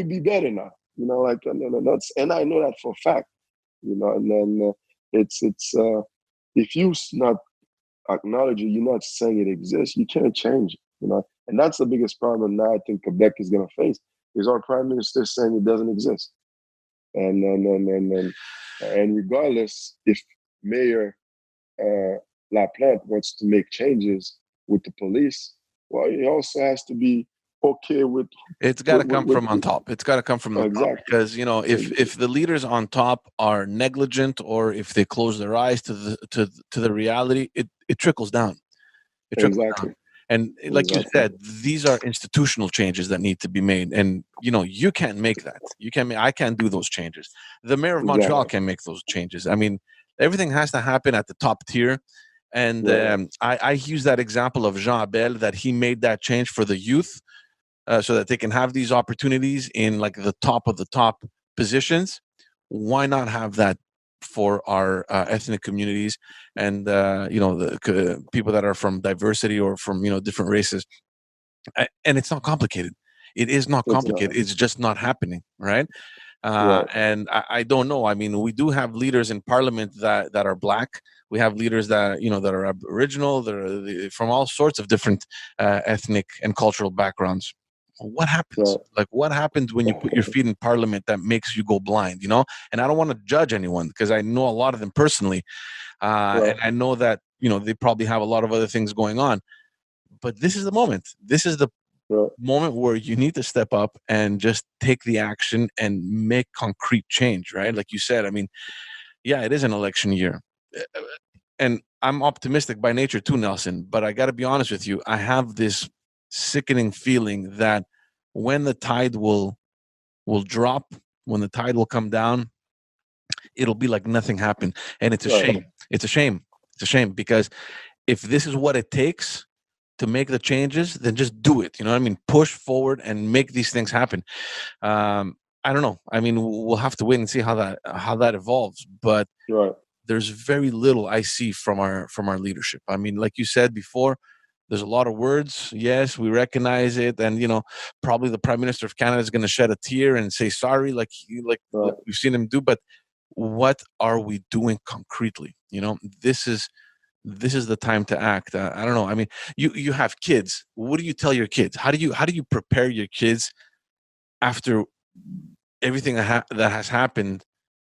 be better now. And I know that for a fact. And then it's if you not acknowledge it, you're not saying it exists, you can't change it. And that's the biggest problem now I think Quebec is going to face, is our prime minister saying it doesn't exist. And regardless if Mayor Laplante wants to make changes with the police, well, he also has to be okay with. It's got to come from on top. It's got to come from the top, because if the leaders on top are negligent, or if they close their eyes to the reality, it trickles down. It trickles down. And like you said, these are institutional changes that need to be made. And, you can't make that. I can't do those changes. The mayor of Montreal can make those changes. I mean, everything has to happen at the top tier. And I use that example of Jean Abel, that he made that change for the youth so that they can have these opportunities in like the top of the top positions. Why not have that for our ethnic communities and the people that are from diversity or from different races? And it's not complicated. It is not complicated. It's just not happening, right? And I don't know. I mean, we do have leaders in parliament that are Black. We have leaders that that are Aboriginal, that are from all sorts of different ethnic and cultural backgrounds. What happens? Right. Like, what happens when you put your feet in parliament that makes you go blind? And I don't want to judge anyone because I know a lot of them personally, Right. and I know that they probably have a lot of other things going on. But this is the moment. This is the Right. moment where you need to step up and just take the action and make concrete change, right? Like you said, I mean, yeah, it is an election year. And I'm optimistic by nature too, Nelson, but I got to be honest with you. I have this sickening feeling that when the tide will drop, when the tide will come down, it'll be like nothing happened. And it's a Right. shame. It's a shame. It's a shame because if this is what it takes to make the changes, then just do it. You know what I mean? Push forward and make these things happen. I don't know. I mean, we'll have to wait and see how that evolves. But Right. there's very little I see from our leadership. I mean, like you said before, there's a lot of words. Yes, we recognize it, and probably the Prime Minister of Canada is going to shed a tear and say sorry, like Right. we've seen him do. But what are we doing concretely? This is the time to act. I don't know. I mean, you have kids. What do you tell your kids? How do you prepare your kids after everything that has happened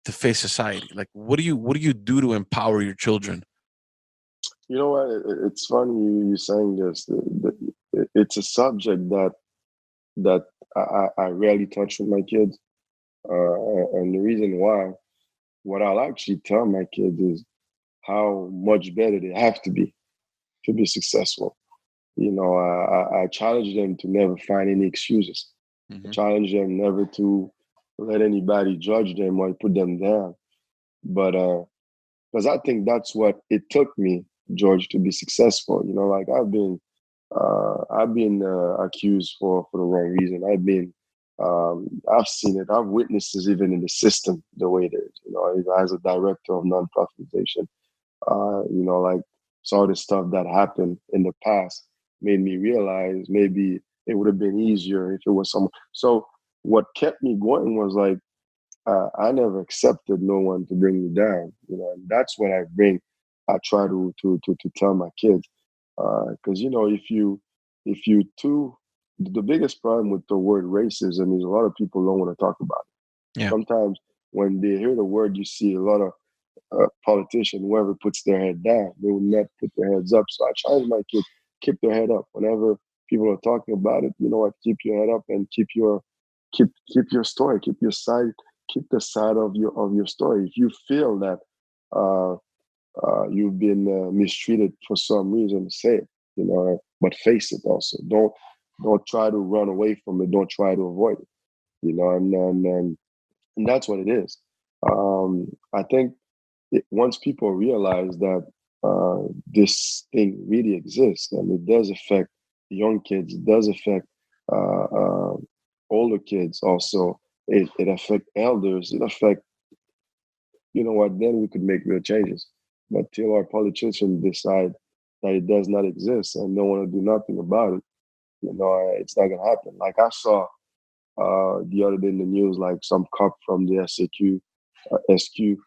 to face society? Like, what do you do to empower your children? You know what? It's funny you saying this. It's a subject that I rarely touch with my kids, and the reason why, what I'll actually tell my kids is how much better they have to be successful. I challenge them to never find any excuses. I Hmm. challenge them never to let anybody judge them or put them down. But because I think that's what it took me, George, to be successful. Like I've been accused for the wrong reason. I've seen it. I've witnessed this even in the system the way it is. Even as a director of nonprofitization, like some of the stuff that happened in the past made me realize maybe it would have been easier if it was someone. So what kept me going was like I never accepted no one to bring me down, and that's what I bring. I try to tell my kids, because if you too, the biggest problem with the word racism is a lot of people don't want to talk about it. Yeah. Sometimes when they hear the word, you see a lot of politician, whoever puts their head down, they will not put their heads up. So I challenge my kids, keep their head up. Whenever people are talking about it, you know what, keep your head up and keep your story, keep your side, keep the side of your story. If you feel that uh, you've been mistreated for some reason, say it, but face it also. Don't try to run away from it. Don't try to avoid it. And that's what it is. I think once people realize that this thing really exists and it does affect young kids, it does affect uh, uh, older kids also, it affects elders, it affects, what, then we could make real changes. But till our politicians decide that it does not exist and don't want to do nothing about it, it's not going to happen. Like I saw the other day in the news, like some cop from the SQ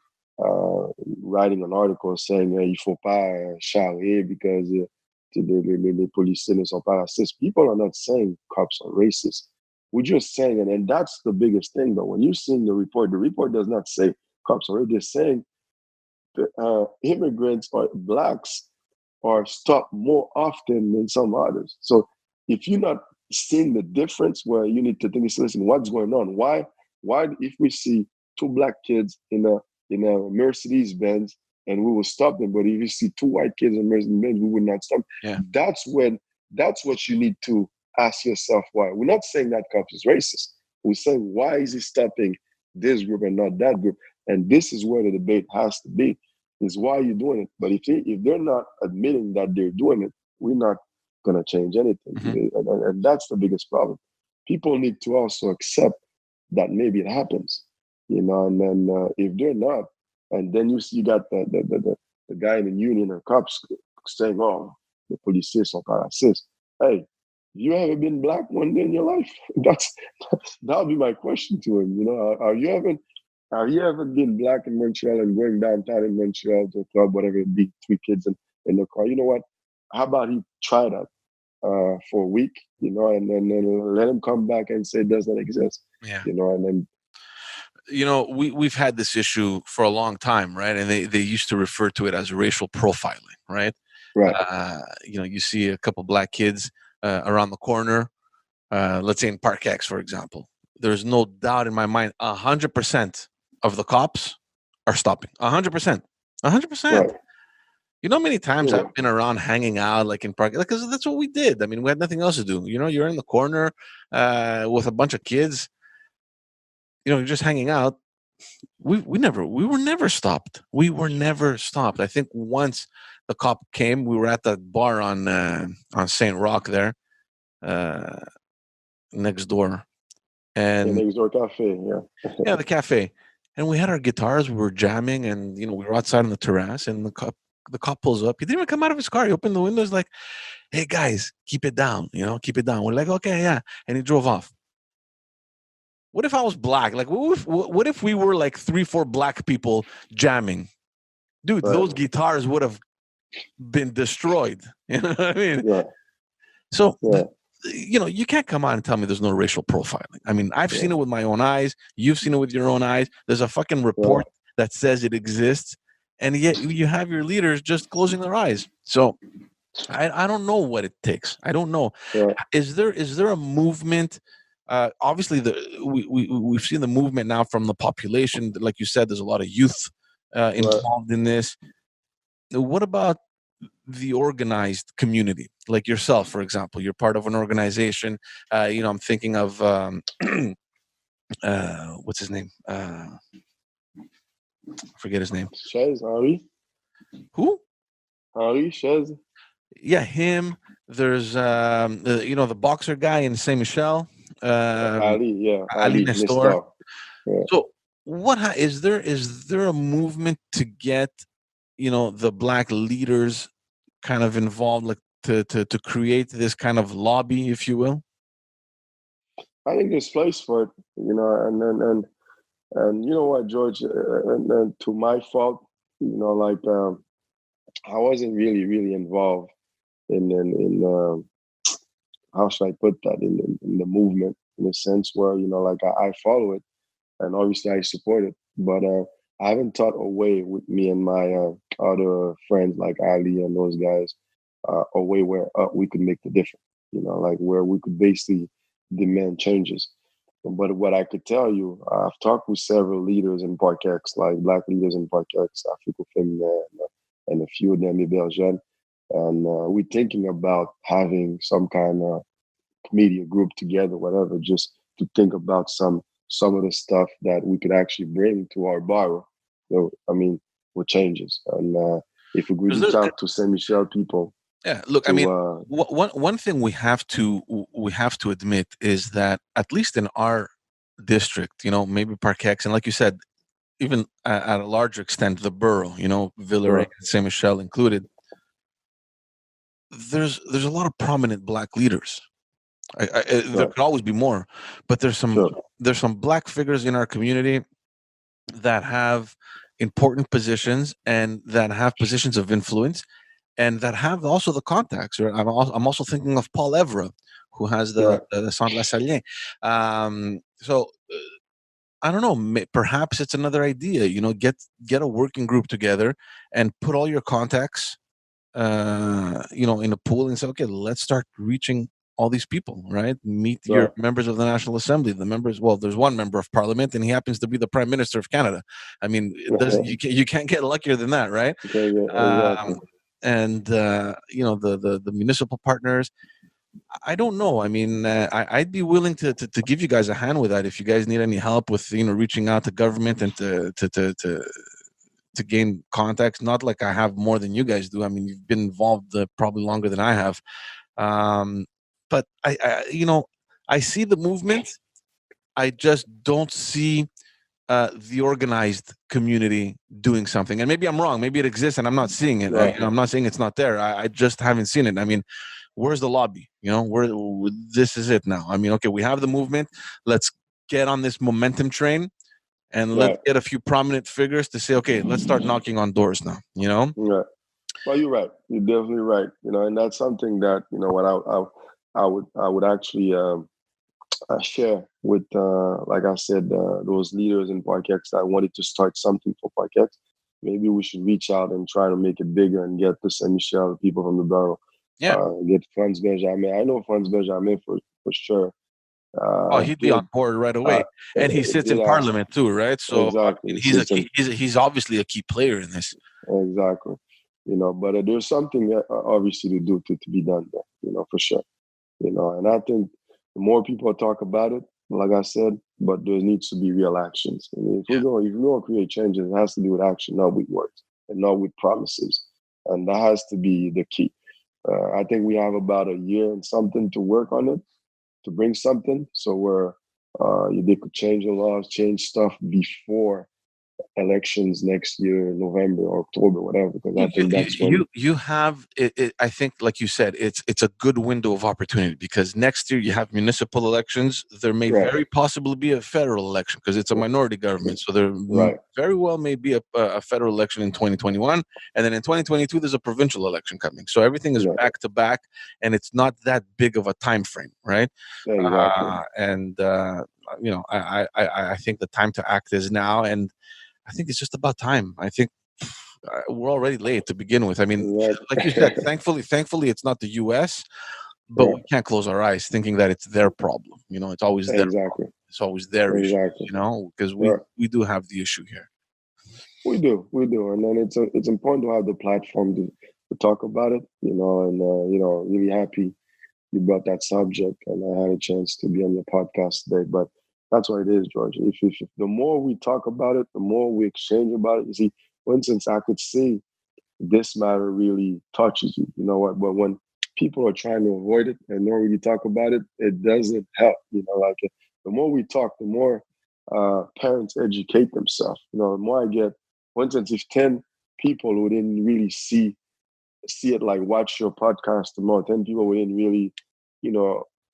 writing an article saying il faut pas charrer because les policiers ne sont pas racistes. People are not saying cops are racist. We're just saying, and that's the biggest thing though. When you see the report does not say cops are racist. They're saying immigrants or blacks are stopped more often than some others. So if you're not seeing the difference, where you need to think, listen, what's going on? Why if we see two black kids in a Mercedes Benz and we will stop them, but if you see two white kids in Mercedes Benz, we will not stop. Yeah. That's what you need to ask yourself why. We're not saying that cop is racist. We're saying, why is he stopping this group and not that group? And this is where the debate has to be, is why you're doing it. But if they're not admitting that they're doing it, we're not going to change anything. Mm-hmm. And that's the biggest problem. People need to also accept that maybe it happens, and then if they're not, and then you got the guy in the union or cops saying, oh, the policiers sont pas racistes. Hey, you ever been black one day in your life? That'll be my question to him. Are you ever Have you ever been black in Montreal and going downtown in Montreal to a club, whatever it be, three kids in the car? You know what? How about he try that for a week, and then let him come back and say it does not exist, Yeah. and then We've had this issue for a long time, right? And they used to refer to it as racial profiling, right? right, You see a couple black kids around the corner, let's say in Park X, for example. There's no doubt in my mind, 100% of the cops are stopping. 100%. 100%. right, You know how many times yeah, I've been around hanging out, like in park, because that's what we did. I mean, we had nothing else to do. You're in the corner with a bunch of kids. You're just hanging out. We were never stopped. We were never stopped. I think once the cop came, we were at that bar on Saint Rock there, uh, next door, yeah, and next door cafe, yeah, yeah, the cafe, and we had our guitars. We were jamming, and we were outside on the terrace, and the cop pulls up. He didn't even come out of his car. He opened the windows like, "Hey guys, keep it down. Keep it down." We're like, "Okay, yeah," and he drove off. What if I was black? Like, what if we were like 3, 4 black people jamming? Dude, right, those guitars would have been destroyed. You know what I mean? yeah, So, yeah, you can't come out and tell me there's no racial profiling. I mean, I've yeah, seen it with my own eyes. You've seen it with your own eyes. There's a fucking yeah, report that says it exists, and yet you have your leaders just closing their eyes. So, I don't know what it takes. I don't know. yeah, Is there a movement? Obviously, we've seen the movement now from the population. Like you said, there's a lot of youth right. involved in this. What about the organized community, like yourself, for example? You're part of an organization. I'm thinking of what's his name? Forget his name. Chez Henri, Who? Chez, Yeah, him. There's the boxer guy in Saint Michel, um, Ali, yeah, Ali Ali, Nestor. Nestor, yeah. So, is there a movement to get the black leaders kind of involved, like to create this kind of lobby, if you will? I think there's place for it, and you know what, George, and to my fault, like I wasn't really involved in how should I put that in the movement in a sense where like I follow it and obviously I support it, but I haven't thought a way with me and my other friends like Ali and those guys a way where we could make the difference, like where we could basically demand changes. But what I could tell you, I've talked with several leaders in Park X, like black leaders in Park X, Africo Feminine, and a few of them, Ibergen. And we're thinking about having some kind of media group together, whatever, just to think about some of the stuff that we could actually bring to our bar. I mean, with changes. And if we Is reach there, out to Saint Michel people yeah, look, I to mean, one thing we have to admit is that, at least in our district, maybe Parkex, and like you said, even at a larger extent, the borough, Villeray uh, and Saint Michel included, there's a lot of prominent black leaders. There right, could always be more, but sure, there's some black figures in our community that have important positions, and that have positions of influence, and that have also the contacts. Right? I'm also thinking of Paul Evra, who has the right, the Centre La Salle. So I don't know. Perhaps it's another idea. Get a working group together and put all your contacts, in a pool, and say, okay, let's start reaching all these people. Right? Meet your right. members of the National Assembly, the members. Well, there's one member of Parliament, and he happens to be the Prime Minister of Canada. I mean, you can't get luckier than that, right? Okay, yeah, Um, exactly. and the municipal partners. I don't know. I mean, I'd be willing to give you guys a hand with that if you guys need any help with reaching out to government and to gain contacts. Not like I have more than you guys do. I mean, you've been involved probably longer than I have. Um, but I see the movement. I just don't see the organized community doing something. And maybe I'm wrong. Maybe it exists and I'm not seeing it. Right. I'm not saying it's not there. I just haven't seen it. I mean, where's the lobby? Where this is it now. I mean, okay, we have the movement. Let's get on this momentum train. and let's Right. get a few prominent figures to say, okay, let's start knocking on doors now. You know? Right. Well, you're right. You're definitely right. And that's something that what I would actually share with, like I said, those leaders in Parkex that wanted to start something for Parkex. Maybe we should reach out and try to make it bigger and get the Saint Michel people from the borough. Yeah. Get Franz Benjamin. I know Franz Benjamin for sure. Oh, he'd be Did on board right away, and he sits in did Parliament too, right? So I exactly mean, he's a key, he's obviously a key player in this. exactly. But there's something obviously to do to be done there. For sure. And I think the more people talk about it, like I said, but there needs to be real actions. If we're going to create changes, it has to do with action, not with words, and not with promises. And that has to be the key. I think we have about a year and something to work on it, to bring something. So where they could change the laws, change stuff before elections next year, November or October, whatever, because I think that's when you have it. I think, like you said, it's a good window of opportunity, because next year you have municipal elections. There may very possibly be a federal election because it's a minority government. So there very well may be a federal election in 2021, and then in 2022 there's a provincial election coming. So everything is back to back, and it's not that big of a time frame, right? Exactly. I think the time to act is now, and I think it's just about time. I think we're already late to begin with. I mean, like you said, thankfully, it's not the U.S., but we can't close our eyes thinking that it's their problem. It's always their problem. It's always their issue. Because we do have the issue here. We do, and then it's important to have the platform to talk about it. Really happy you brought that subject, and I had a chance to be on your podcast today. But that's what it is, George. If the more we talk about it, the more we exchange about it. You see, for instance, I could see this matter really touches you. You know what? But when people are trying to avoid it and don't really talk about it, it doesn't help. The more we talk, the more parents educate themselves. The more I get, for instance, if 10 people who didn't really see it, like watch your podcast, the more 10 people who didn't really,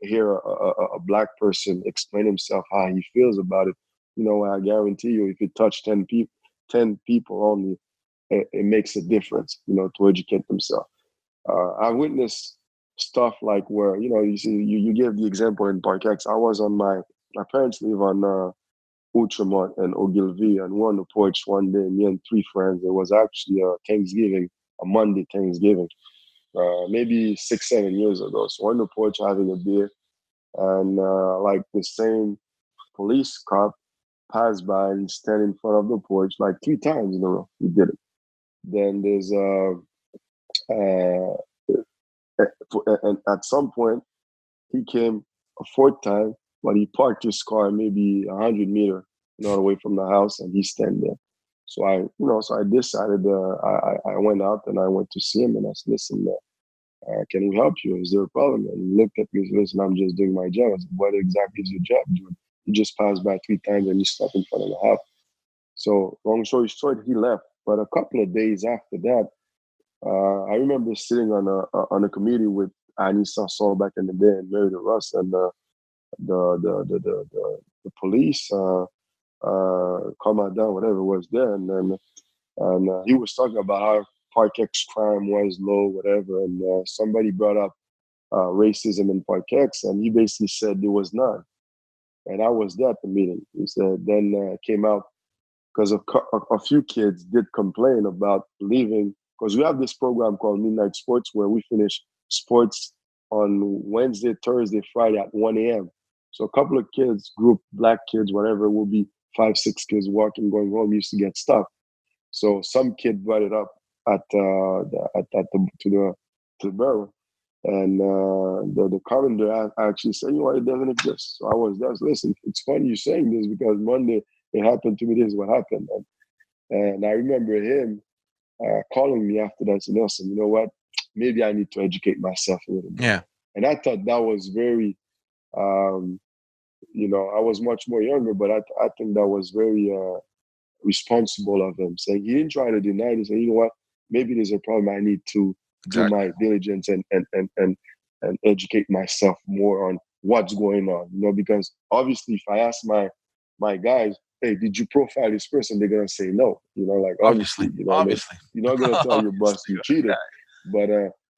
hear a black person explain himself how he feels about it. I guarantee you, if it touched 10 people only, it makes a difference, to educate themselves. I witnessed stuff like where, you see, you gave the example in Parkex. I was on my parents live on Outremont and Ogilvy, and we're on the porch one day, me and 3 friends. It was actually Thanksgiving, a Monday Thanksgiving, maybe 6-7 years ago. So we're on the porch having a beer, and like the same police cop passed by and stand in front of the porch like 3 times in a row. He did it. Then there's and at some point he came a 4th time, but he parked his car maybe 100 meters, away from the house, and he stand there. So I decided. I went out and I went to see him, and I said, "Listen, can we help you? Is there a problem?" And he looked at me and said, "Listen, I'm just doing my job." I said, "What exactly is your job, Jordan? You just passed by 3 times and you stopped in front of the house." So long story short, he left. But a couple of days after that, I remember sitting on a committee with Anissa Saul back in the day and Mary Russ, and the police commandant, whatever, was there, and he was talking about how Parkex crime was low, whatever, and somebody brought up racism in Parkex, and he basically said there was none. And I was there at the meeting. He said then came out because a few kids did complain about leaving, because we have this program called Midnight Sports where we finish sports on Wednesday, Thursday, Friday at 1 a.m. So a couple of kids, group, black kids, whatever, will be 5, 6 kids walking, going home, used to get stuck. So some kid brought it up to the borough, and the commander actually said, it doesn't exist. So I was there. Listen, it's funny you saying this, because Monday it happened to me. This is what happened, and I remember him calling me after that. Said, "Nelson, you know what? Maybe I need to educate myself a little bit." Yeah. And I thought that was very, I was much more younger, but I think that was very responsible of him. Saying he didn't try to deny it. He said, "You know what? Maybe there's a problem. I need to do my diligence and educate myself more on what's going on." Because obviously, if I ask my guys, hey, did you profile this person? They're gonna say no. Like obviously, obviously. you're not gonna tell your boss you cheated. But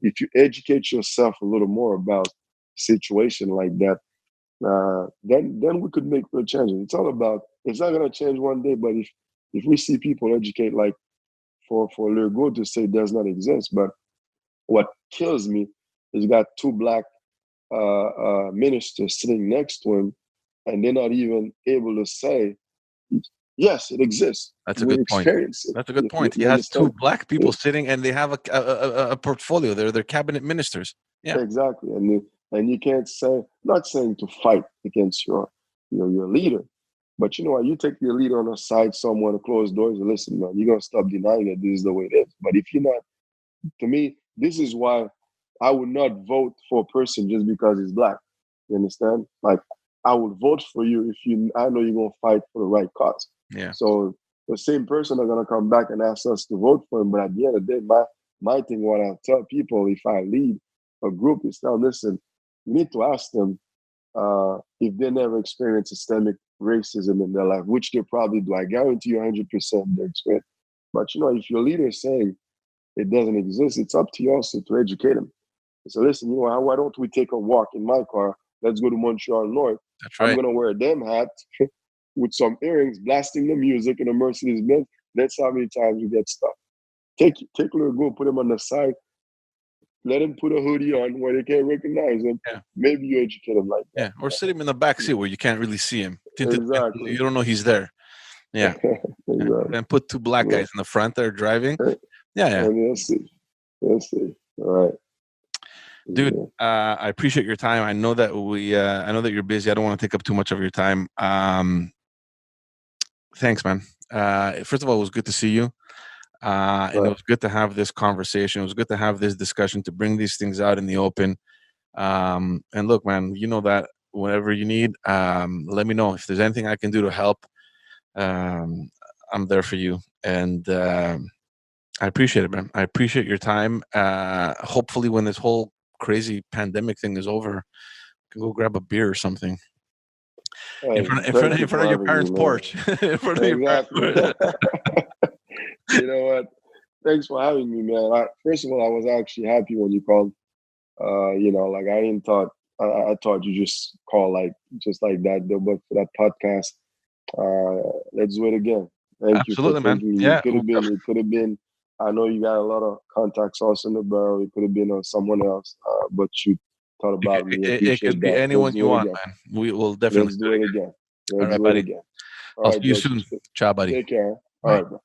if you educate yourself a little more about situation like that, then we could make real changes. It's all about. It's not gonna change one day, but if we see people educate, like for Legault to say does not exist, but what kills me is you got two black ministers sitting next to him, and they're not even able to say, yes, it exists. That's a good point. That's a good point. He has two black people sitting, and they have a portfolio. They're their cabinet ministers. Yeah, exactly. And you can't say, not saying to fight against your leader, but you know what? You take your leader on the side, someone closed doors, and listen, man, you're gonna stop denying that this is the way it is. But if you're not, to me, this is why I would not vote for a person just because he's black. You understand? Like, I would vote for you if I know you're gonna fight for the right cause. Yeah. So the same person are gonna come back and ask us to vote for him. But at the end of the day, my thing, what I tell people if I lead a group is, now listen, you need to ask them if they never experienced systemic racism in their life, which they probably do. I guarantee you 100% they experience. But if your leader is saying it doesn't exist, it's up to you also to educate them. So listen, why don't we take a walk in my car? Let's go to Montreal North. That's right. I'm gonna wear a damn hat with some earrings, blasting the music in a Mercedes Benz. That's how many times you get stuck. Take Legault, put him on the side. Let him put a hoodie on where they can't recognize him. Yeah. Maybe you educate him like that. Yeah, or sit him in the back seat where you can't really see him. Exactly. You don't know he's there. Yeah. Exactly. And put two black guys in the front there driving. Yeah. And let's see. All right. Dude, I appreciate your time. I know that you're busy. I don't want to take up too much of your time. Thanks, man. First of all, it was good to see you. And it was good to have this conversation. It was good to have this discussion, to bring these things out in the open. And look, man, you know that whenever you need, let me know. If there's anything I can do to help, I'm there for you. And I appreciate it, man. I appreciate your time. Hopefully when this whole crazy pandemic thing is over, we can go grab a beer or something. Hey, in front of your parents' porch. In front of your parents' porch. You know what? Thanks for having me, man. First of all, I was actually happy when you called. Like I thought you just call just like that. But for that podcast, let's do it again. Thank you for thinking. Yeah. It could have been. I know you got a lot of contacts also in the barrel. It could have been someone else, but you thought about me. It could be anyone you want, man. We will definitely do it again. All right, buddy. I'll see you soon. Ciao, buddy. Take care. All right, bro.